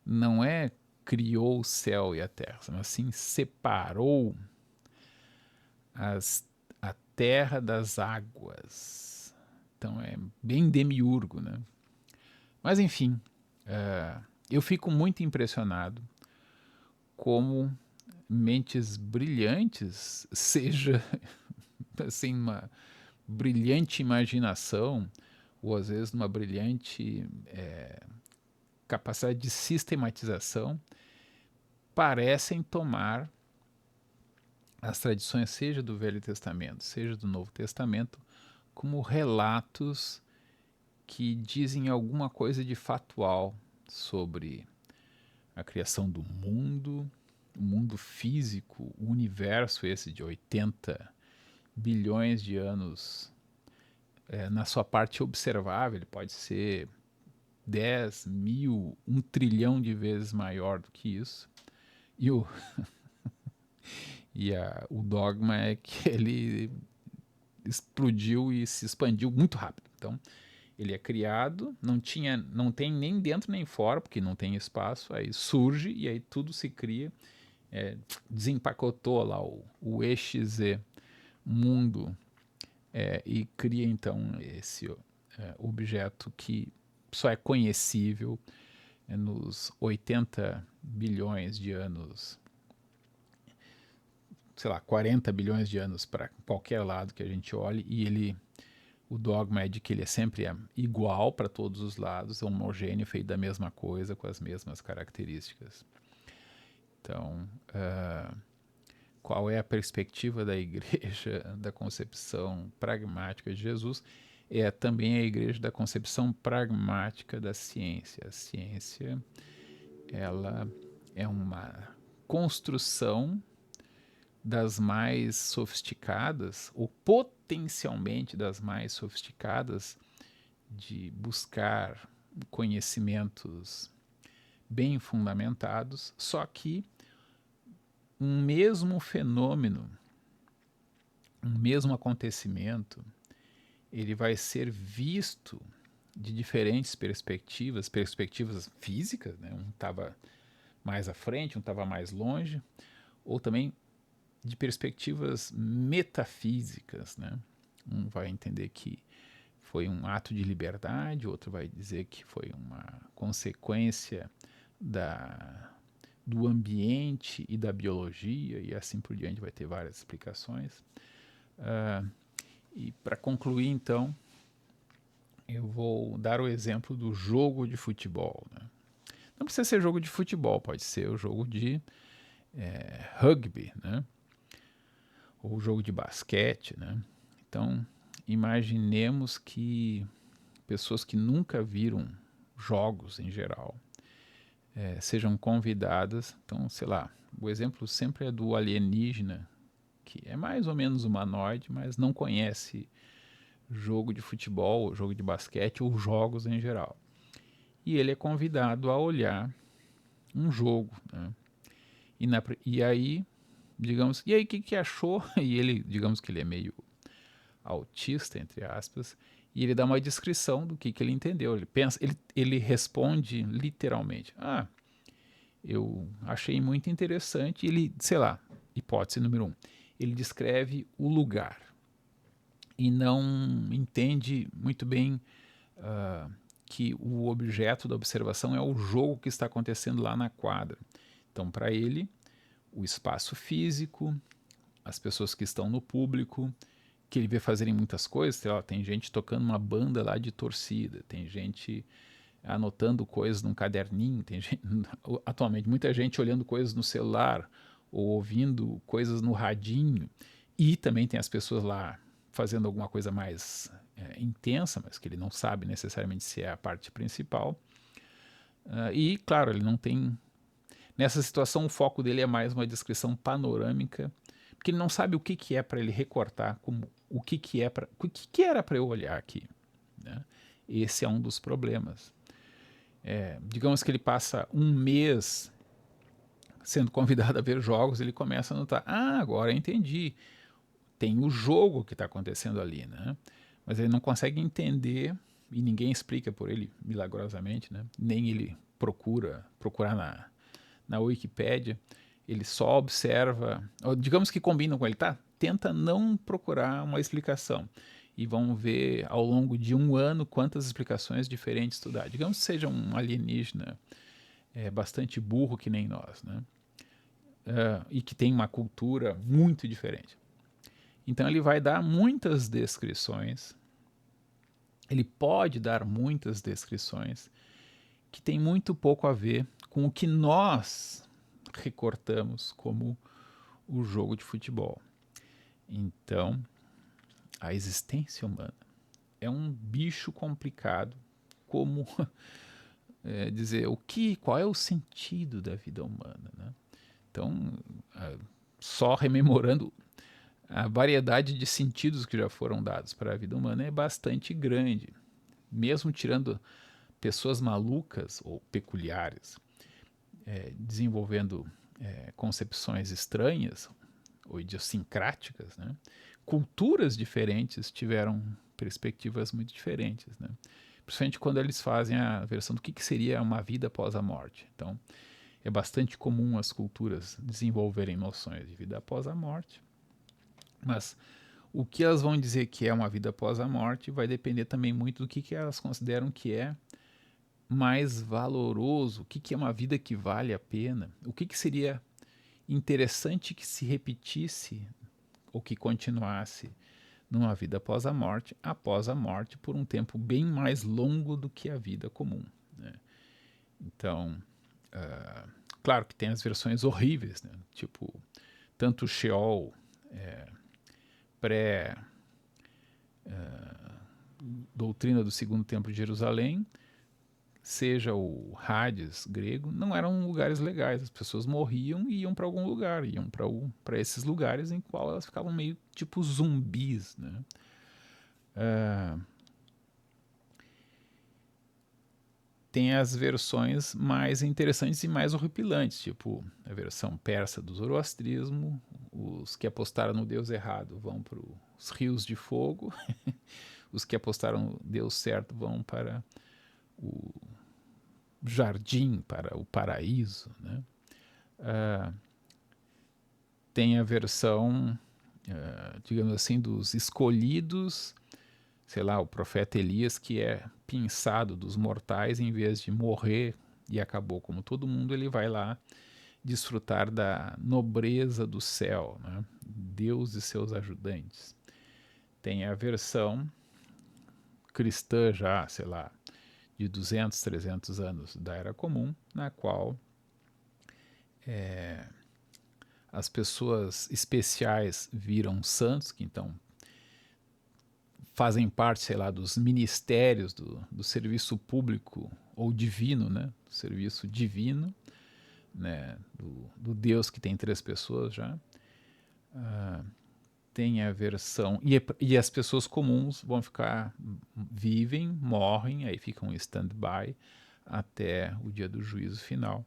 não é criou o céu e a terra, mas sim separou a terra das águas. Então é bem demiurgo, né? Mas enfim, eu fico muito impressionado como mentes brilhantes, seja assim uma brilhante imaginação ou às vezes uma brilhante capacidade de sistematização, parecem tomar as tradições, seja do Velho Testamento, seja do Novo Testamento, como relatos que dizem alguma coisa de factual sobre a criação do mundo, o mundo físico, o universo esse de 80 bilhões de anos, na sua parte observável, ele pode ser 10, 1000, 1 trilhão de vezes maior do que isso. E o dogma é que ele explodiu e se expandiu muito rápido. Então, ele é criado, não tem nem dentro nem fora, porque não tem espaço, aí surge e aí tudo se cria, desempacotou lá o EXE mundo, e cria então esse objeto que só é conhecível nos 80 bilhões de anos, sei lá, 40 bilhões de anos para qualquer lado que a gente olhe, e o dogma é de que ele é sempre igual para todos os lados, é homogêneo, feito da mesma coisa, com as mesmas características. Então, qual é a perspectiva da igreja da concepção pragmática de Jesus? É também a igreja da concepção pragmática da ciência. A ciência, ela é uma construção das mais sofisticadas, ou potencialmente das mais sofisticadas, de buscar conhecimentos bem fundamentados, só que um mesmo fenômeno, um mesmo acontecimento, ele vai ser visto de diferentes perspectivas físicas, né? Um estava mais à frente, um estava mais longe, ou também de perspectivas metafísicas, né? Um vai entender que foi um ato de liberdade, outro vai dizer que foi uma consequência do ambiente e da biologia, e assim por diante, vai ter várias explicações. E para concluir, então, eu vou dar o exemplo do jogo de futebol, né? Não precisa ser jogo de futebol, pode ser o jogo de rugby, né? Ou jogo de basquete, né? Então, imaginemos que pessoas que nunca viram jogos em geral sejam convidadas. Então, sei lá, o exemplo sempre é do alienígena, que é mais ou menos humanoide, mas não conhece jogo de futebol, jogo de basquete ou jogos em geral. E ele é convidado a olhar um jogo, né? E aí, digamos, e aí o que achou? E ele, digamos que ele é meio autista, entre aspas, e ele dá uma descrição do que ele entendeu. Ele pensa, ele responde literalmente: eu achei muito interessante. Ele, sei lá, hipótese número 1, ele descreve o lugar e não entende muito bem que o objeto da observação é o jogo que está acontecendo lá na quadra. Então, para ele, o espaço físico, as pessoas que estão no público, que ele vê fazerem muitas coisas, sei lá, tem gente tocando uma banda lá de torcida, tem gente anotando coisas num caderninho, tem gente, atualmente muita gente olhando coisas no celular ou ouvindo coisas no radinho, e também tem as pessoas lá fazendo alguma coisa mais intensa, mas que ele não sabe necessariamente se é a parte principal. E, claro, ele não tem... Nessa situação, o foco dele é mais uma descrição panorâmica, porque ele não sabe o que é para ele recortar, como, o que era para eu olhar aqui, né? Esse é um dos problemas. Digamos que ele passa um mês sendo convidado a ver jogos, ele começa a notar: agora eu entendi, tem o jogo que está acontecendo ali, né? Mas ele não consegue entender, e ninguém explica por ele milagrosamente, né? Nem ele procurar na Wikipédia, ele só observa, digamos que combinam com ele, tá? Tenta não procurar uma explicação, e vão ver ao longo de um ano quantas explicações diferentes tu dá. Digamos que seja um alienígena bastante burro que nem nós, né? E que tem uma cultura muito diferente. Então ele vai dar muitas descrições, ele pode dar muitas descrições que tem muito pouco a ver com o que nós recortamos como o jogo de futebol. Então, a existência humana é um bicho complicado, como dizer qual é o sentido da vida humana, né? Então, só rememorando, a variedade de sentidos que já foram dados para a vida humana é bastante grande, mesmo tirando pessoas malucas ou peculiares, desenvolvendo concepções estranhas ou idiosincráticas, né? Culturas diferentes tiveram perspectivas muito diferentes, né? Principalmente quando eles fazem a versão do que seria uma vida após a morte. Então, é bastante comum as culturas desenvolverem noções de vida após a morte, mas o que elas vão dizer que é uma vida após a morte vai depender também muito do que elas consideram que é mais valoroso, o que é uma vida que vale a pena, o que seria interessante que se repetisse ou que continuasse numa vida após a morte por um tempo bem mais longo do que a vida comum, né? Então, claro que tem as versões horríveis, né? Tipo, tanto o Sheol, pré doutrina do segundo templo de Jerusalém, seja o Hades grego, não eram lugares legais. As pessoas morriam e iam para algum lugar, iam para esses lugares em qual elas ficavam meio tipo zumbis, né? Tem as versões mais interessantes e mais horripilantes, tipo a versão persa do zoroastrismo. Os que apostaram no Deus errado vão para os rios de fogo, os que apostaram no Deus certo vão para o jardim, para o paraíso, né? Tem a versão, digamos assim, dos escolhidos, sei lá, o profeta Elias, que é pinçado dos mortais em vez de morrer e acabou como todo mundo, ele vai lá desfrutar da nobreza do céu, né? Deus e seus ajudantes. Tem a versão cristã já, sei lá, de 200, 300 anos da Era Comum, na qual as pessoas especiais viram santos, que então fazem parte, sei lá, dos ministérios do serviço público ou divino, né? Do serviço divino, né? Do Deus que tem três pessoas já. Tem a versão... E as pessoas comuns vão ficar... Vivem, morrem, aí ficam em stand-by até o dia do juízo final,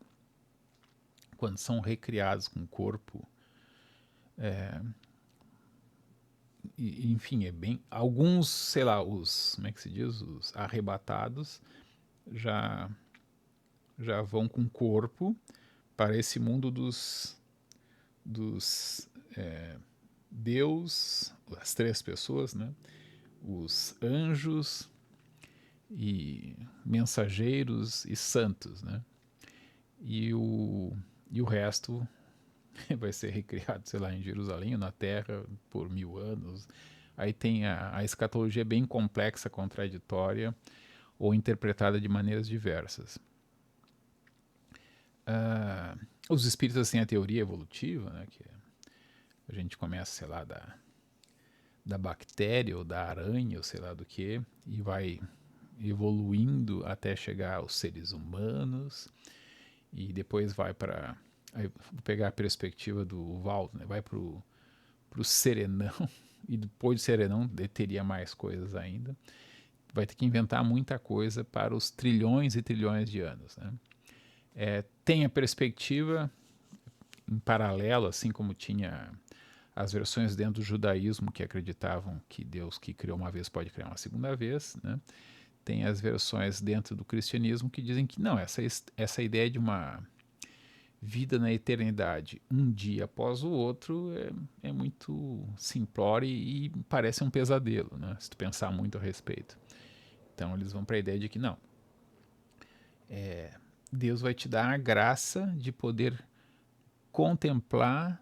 quando são recriados com o corpo. Enfim, é bem... Alguns, sei lá, como é que se diz? Os arrebatados já vão com o corpo para esse mundo dos Deus, as três pessoas, né? Os anjos e mensageiros e santos, né? E o resto vai ser recriado, sei lá, em Jerusalém, na Terra, por 1000 anos. Aí tem a escatologia bem complexa, contraditória, ou interpretada de maneiras diversas. Os espíritos têm a teoria evolutiva, né, que a gente começa, sei lá, da bactéria ou da aranha, ou sei lá do que, e vai evoluindo até chegar aos seres humanos, e depois vai para... Vou pegar a perspectiva do Valdo, né, vai para o serenão, e depois do serenão teria mais coisas ainda. Vai ter que inventar muita coisa para os trilhões e trilhões de anos, né? Tem a perspectiva em paralelo, assim como tinha as versões dentro do judaísmo que acreditavam que Deus que criou uma vez pode criar uma segunda vez, né? Tem as versões dentro do cristianismo que dizem que não, essa ideia de uma vida na eternidade, um dia após o outro, é muito simplório e parece um pesadelo, né? Se tu pensar muito a respeito. Então eles vão para a ideia de que não, Deus vai te dar a graça de poder contemplar,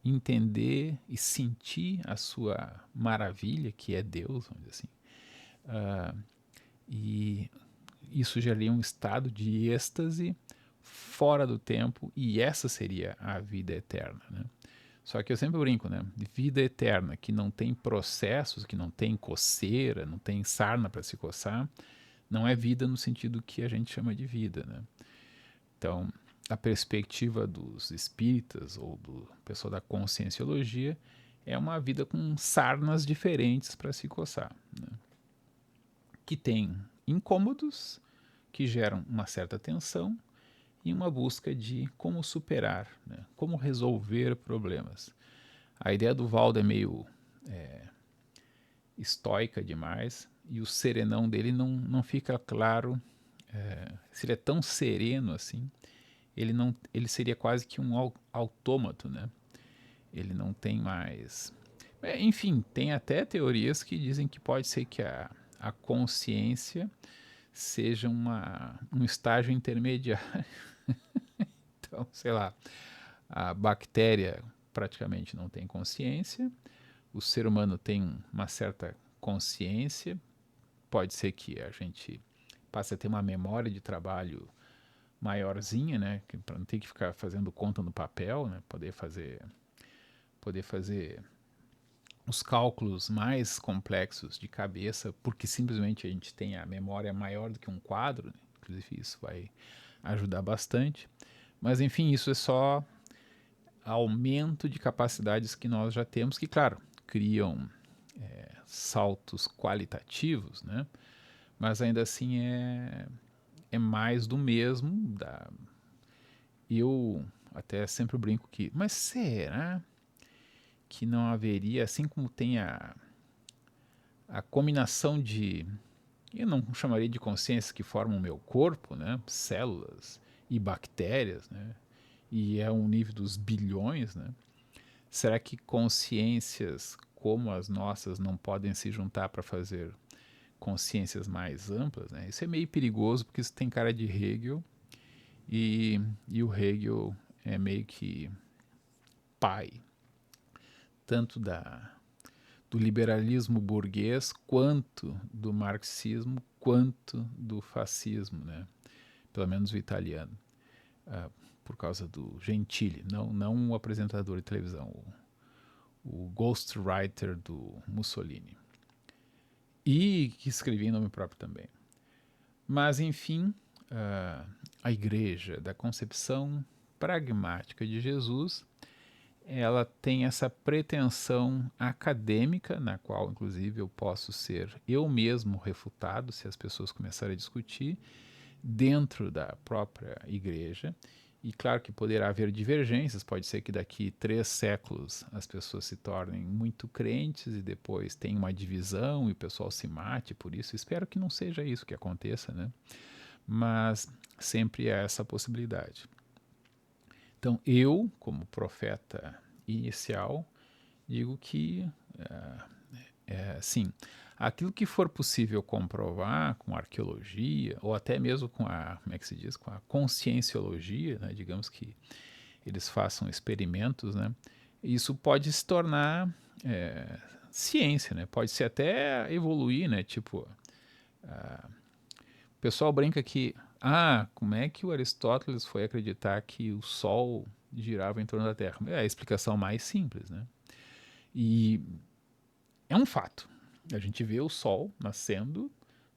entender e sentir a sua maravilha, que é Deus, vamos dizer assim. E isso geraria um estado de êxtase fora do tempo, e essa seria a vida eterna, né? Só que eu sempre brinco, né? De vida eterna, que não tem processos, que não tem coceira, não tem sarna para se coçar, não é vida no sentido que a gente chama de vida, né? Então, a perspectiva dos espíritas ou do pessoal da conscienciologia é uma vida com sarnas diferentes para se coçar, né? Que tem incômodos que geram uma certa tensão e uma busca de como superar, né? Como resolver problemas. A ideia do Valdo é meio estoica demais e o serenão dele não fica claro se ele é tão sereno assim. Ele seria quase que um autômato, né? Ele não tem mais. Enfim, tem até teorias que dizem que pode ser que a consciência seja um estágio intermediário. Então, sei lá, a bactéria praticamente não tem consciência, o ser humano tem uma certa consciência, pode ser que a gente passe a ter uma memória de trabalho maiorzinha, né, para não ter que ficar fazendo conta no papel, né, poder fazer os cálculos mais complexos de cabeça, porque simplesmente a gente tem a memória maior do que um quadro, né? Inclusive isso vai ajudar bastante. Mas enfim, isso é só aumento de capacidades que nós já temos, que claro, criam saltos qualitativos, né? Mas ainda assim é mais do mesmo. Eu até sempre brinco que, mas será que não haveria, assim como tem a combinação de, eu não chamaria de consciência que formam o meu corpo, né? Células e bactérias, né? E é um nível dos bilhões, né? Será que consciências como as nossas não podem se juntar para fazer consciências mais amplas, né? Isso é meio perigoso porque isso tem cara de Hegel e o Hegel é meio que pai tanto do liberalismo burguês quanto do marxismo quanto do fascismo, né? Pelo menos o italiano, por causa do Gentili, não o apresentador de televisão, o ghostwriter do Mussolini. E que escrevia em nome próprio também. Mas, enfim, a Igreja da Concepção Pragmática de Jesus, ela tem essa pretensão acadêmica, na qual, inclusive, eu posso ser eu mesmo refutado se as pessoas começarem a discutir, dentro da própria Igreja. E claro que poderá haver divergências, pode ser que daqui 3 séculos as pessoas se tornem muito crentes e depois tem uma divisão e o pessoal se mate por isso. Espero que não seja isso que aconteça, né? Mas sempre há essa possibilidade. Então eu, como profeta inicial, digo que, sim, aquilo que for possível comprovar com arqueologia, ou até mesmo com como é que se diz, com a conscienciologia, né, digamos que eles façam experimentos, né, isso pode se tornar ciência, né, pode ser até evoluir, né, tipo, o pessoal brinca que, como é que o Aristóteles foi acreditar que o Sol girava em torno da Terra? É a explicação mais simples, né, e é um fato. A gente vê o Sol nascendo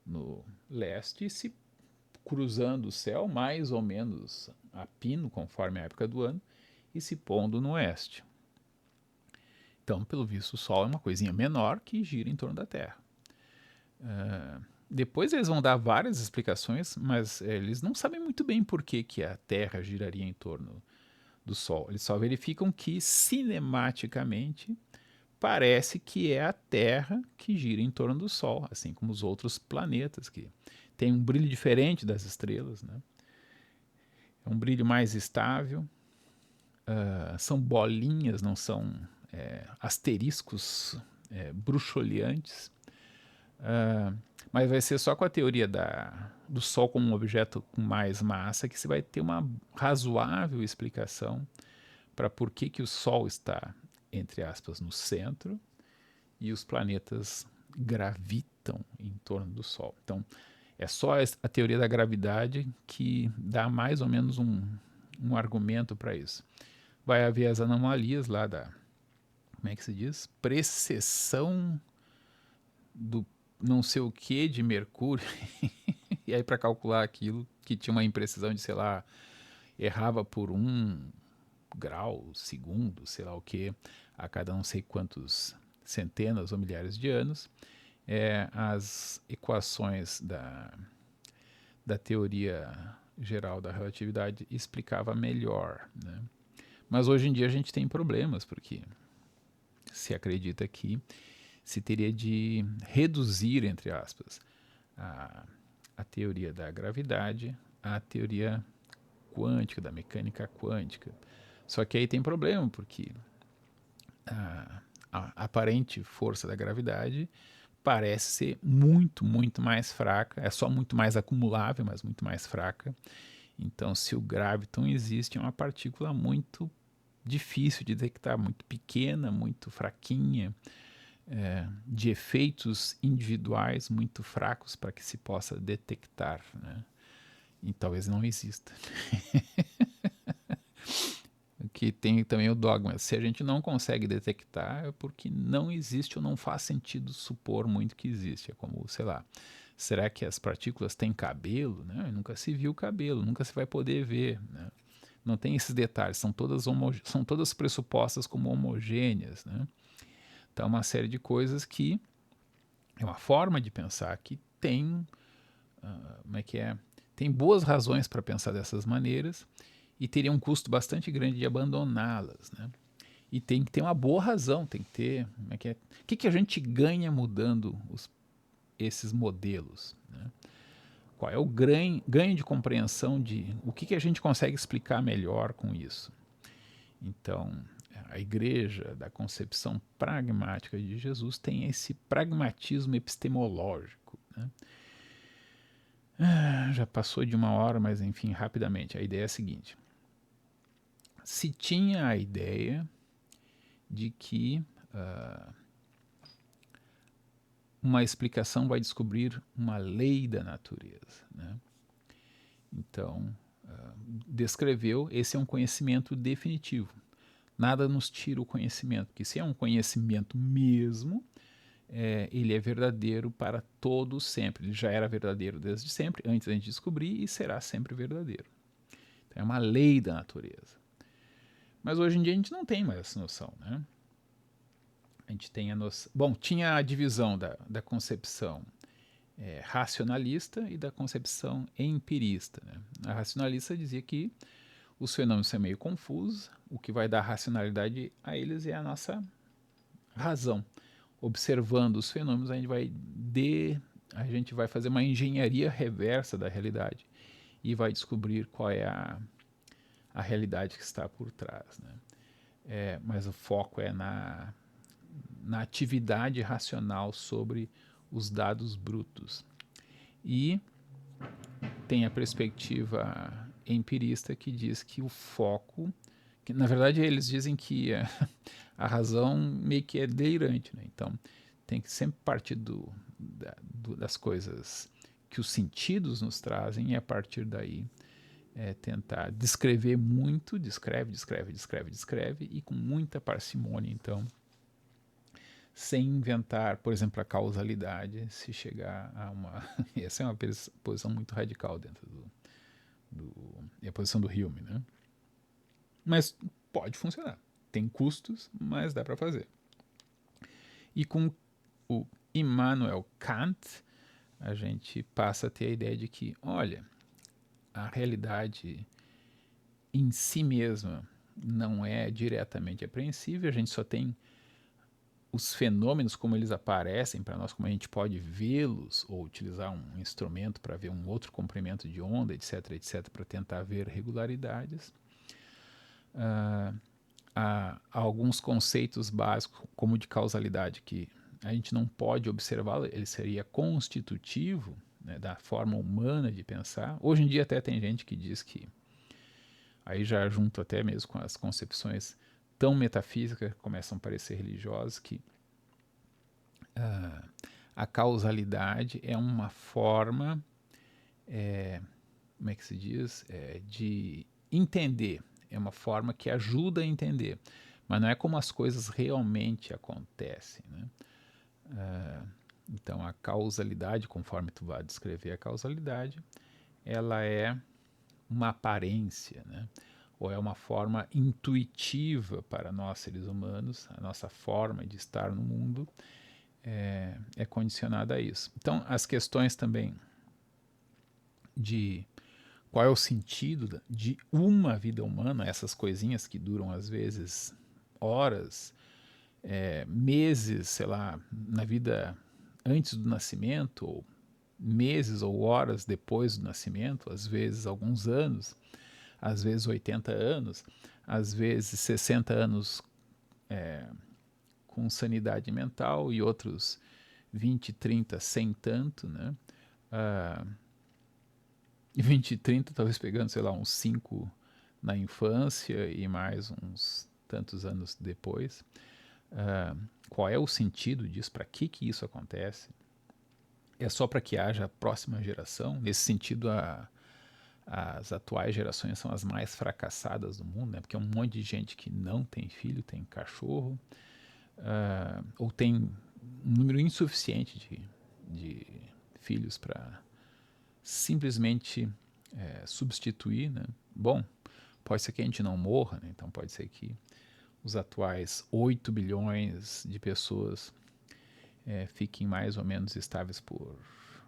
no leste e se cruzando o céu, mais ou menos a pino, conforme a época do ano, e se pondo no oeste. Então, pelo visto, o Sol é uma coisinha menor que gira em torno da Terra. Depois eles vão dar várias explicações, mas eles não sabem muito bem por que a Terra giraria em torno do Sol. Eles só verificam que, cinematicamente, parece que é a Terra que gira em torno do Sol, assim como os outros planetas, que tem um brilho diferente das estrelas, né? É um brilho mais estável, são bolinhas, não são asteriscos bruxuleantes, mas vai ser só com a teoria do Sol como um objeto com mais massa que você vai ter uma razoável explicação para por que o Sol está, entre aspas, no centro e os planetas gravitam em torno do Sol. Então, é só a teoria da gravidade que dá mais ou menos um argumento para isso. Vai haver as anomalias lá como é que se diz? Precessão do não sei o que de Mercúrio. E aí para calcular aquilo que tinha uma imprecisão de, sei lá, errava por 1 grau, segundo, sei lá o que, a cada não sei quantos centenas ou milhares de anos, as equações da teoria geral da relatividade explicava melhor, né? Mas hoje em dia a gente tem problemas, porque se acredita que se teria de reduzir, entre aspas, a, a teoria da gravidade à teoria quântica, da mecânica quântica. Só que aí tem problema, porque a aparente força da gravidade parece ser muito, muito mais fraca, é só muito mais acumulável, mas muito mais fraca. Então, se o graviton existe, é uma partícula muito difícil de detectar, muito pequena, muito fraquinha, de efeitos individuais muito fracos para que se possa detectar, né? E talvez não exista. Que tem também o dogma, se a gente não consegue detectar é porque não existe ou não faz sentido supor muito que existe. É como, sei lá, será que as partículas têm cabelo? Né? Nunca se viu cabelo, nunca se vai poder ver, né? Não tem esses detalhes, são todas pressupostas como homogêneas, né? Então, uma série de coisas que é uma forma de pensar que tem, como é que é? Tem boas razões para pensar dessas maneiras e teria um custo bastante grande de abandoná-las, né? E tem que ter uma boa razão, tem que ter, como é que é? O que a gente ganha mudando esses modelos, né? Qual é o ganho de compreensão de o que a gente consegue explicar melhor com isso? Então, a igreja da concepção pragmática de Jesus tem esse pragmatismo epistemológico, né? Já passou de 1 hora, mas enfim, rapidamente. A ideia é a seguinte: se tinha a ideia de que uma explicação vai descobrir uma lei da natureza, né? Então, descreveu, esse é um conhecimento definitivo. Nada nos tira o conhecimento, porque se é um conhecimento mesmo, ele é verdadeiro para todos sempre. Ele já era verdadeiro desde sempre, antes da gente descobrir, e será sempre verdadeiro. Então, é uma lei da natureza. Mas hoje em dia a gente não tem mais essa noção, né? A gente tem a noção... Bom, tinha a divisão da concepção racionalista e da concepção empirista, né? A racionalista dizia que os fenômenos são meio confusos, o que vai dar racionalidade a eles é a nossa razão. Observando os fenômenos, a gente vai fazer uma engenharia reversa da realidade e vai descobrir qual é a realidade que está por trás, né? Mas o foco é na atividade racional sobre os dados brutos. E tem a perspectiva empirista que diz que o foco, que na verdade eles dizem que a razão meio que é delirante, né? Então tem que sempre partir das coisas que os sentidos nos trazem e a partir daí tentar descrever muito, descreve e com muita parcimônia, então, sem inventar, por exemplo, a causalidade, se chegar a uma... Essa é uma posição muito radical dentro é a posição do Hume, né? Mas pode funcionar. Tem custos, mas dá para fazer. E com o Immanuel Kant, a gente passa a ter a ideia de que, olha, a realidade em si mesma não é diretamente apreensível, a gente só tem os fenômenos como eles aparecem para nós, como a gente pode vê-los ou utilizar um instrumento para ver um outro comprimento de onda, etc, para tentar ver regularidades. Há alguns conceitos básicos, como de causalidade, que a gente não pode observá-lo, ele seria constitutivo, né, da forma humana de pensar. Hoje em dia até tem gente que diz que, aí já junto até mesmo com as concepções tão metafísicas que começam a parecer religiosas, que a causalidade é uma forma, como é que se diz, de entender, é uma forma que ajuda a entender, mas não é como as coisas realmente acontecem, né? Então a causalidade, conforme tu vai descrever a causalidade, ela é uma aparência, né? Ou é uma forma intuitiva para nós seres humanos, a nossa forma de estar no mundo é condicionada a isso. Então as questões também de qual é o sentido de uma vida humana, essas coisinhas que duram às vezes horas, meses, sei lá, na vida antes do nascimento, ou meses ou horas depois do nascimento, às vezes alguns anos, às vezes 80 anos, às vezes 60 anos com sanidade mental e outros 20, 30 sem tanto, né? 20 e 30, talvez pegando, sei lá, uns 5 na infância e mais uns tantos anos depois. Qual é o sentido disso? Para que isso acontece? É só para que haja a próxima geração? Nesse sentido, as atuais gerações são as mais fracassadas do mundo, né? Porque é um monte de gente que não tem filho, tem cachorro, ou tem um número insuficiente de filhos para simplesmente substituir, né? Bom, pode ser que a gente não morra, né? Então pode ser que os atuais 8 bilhões de pessoas fiquem mais ou menos estáveis por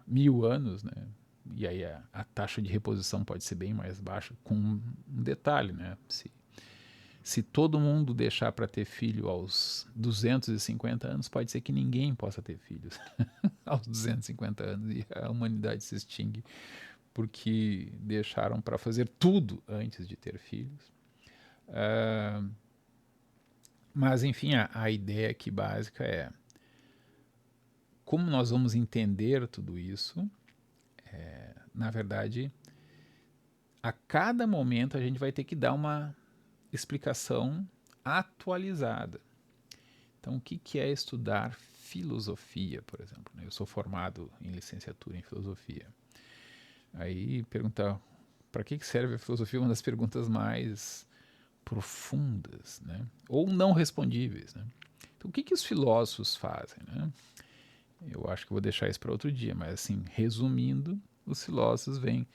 1000 anos, né? E aí a taxa de reposição pode ser bem mais baixa, com um detalhe, né? Se todo mundo deixar para ter filho aos 250 anos, pode ser que ninguém possa ter filhos aos 250 anos e a humanidade se extingue porque deixaram para fazer tudo antes de ter filhos. Mas, enfim, a ideia aqui básica é como nós vamos entender tudo isso. Na verdade, a cada momento a gente vai ter que dar uma explicação atualizada. Então, o que é estudar filosofia, por exemplo? Eu sou formado em licenciatura em filosofia. Aí perguntar para que serve a filosofia é uma das perguntas mais profundas, né? Ou não respondíveis, né? Então, o que os filósofos fazem, né? Eu acho que vou deixar isso para outro dia, mas assim, resumindo, os filósofos veem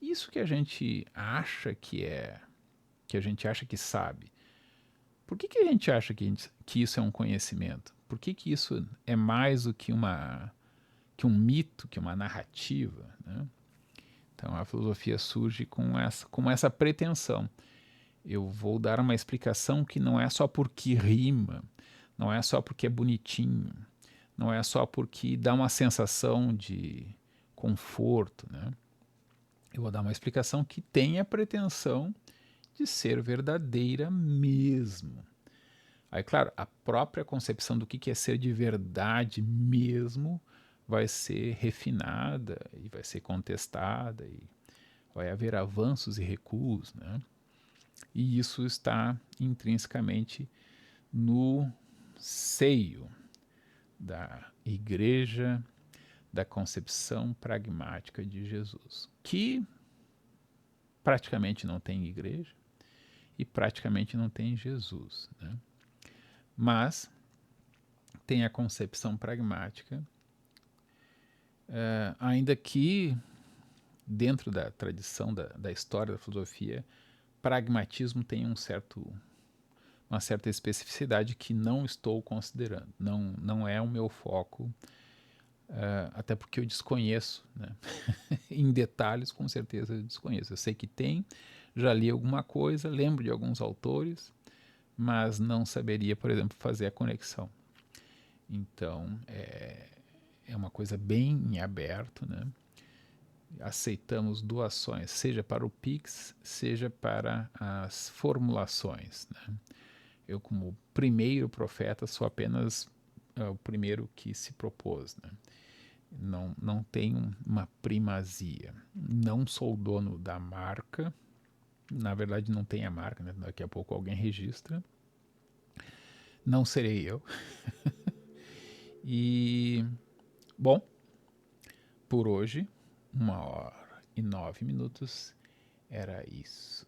isso que a gente acha que a gente acha que sabe. Por que a gente acha que isso é um conhecimento? Por que isso é mais do que que um mito, que uma narrativa, né? Então a filosofia surge com essa pretensão. Eu vou dar uma explicação que não é só porque rima, não é só porque é bonitinho, não é só porque dá uma sensação de conforto, né? Eu vou dar uma explicação que tem a pretensão de ser verdadeira mesmo. Aí, claro, a própria concepção do que é ser de verdade mesmo vai ser refinada e vai ser contestada e vai haver avanços e recuos, né? E isso está intrinsecamente no seio da Igreja da Concepção Pragmática de Jesus, que praticamente não tem igreja e praticamente não tem Jesus, né? Mas tem a concepção pragmática, ainda que dentro da tradição da história da filosofia, pragmatismo tem uma certa especificidade que não estou considerando. Não é o meu foco, até porque eu desconheço, né? Em detalhes, com certeza eu desconheço. Eu sei que tem, já li alguma coisa, lembro de alguns autores, mas não saberia, por exemplo, fazer a conexão. Então, é uma coisa bem em aberto, né? Aceitamos doações, seja para o Pix, seja para as formulações, né? Eu, como primeiro profeta, sou apenas o primeiro que se propôs, né? Não tenho uma primazia. Não sou dono da marca. Na verdade, não tem a marca, né? Daqui a pouco alguém registra. Não serei eu. E, bom, por hoje, 1h09 era isso.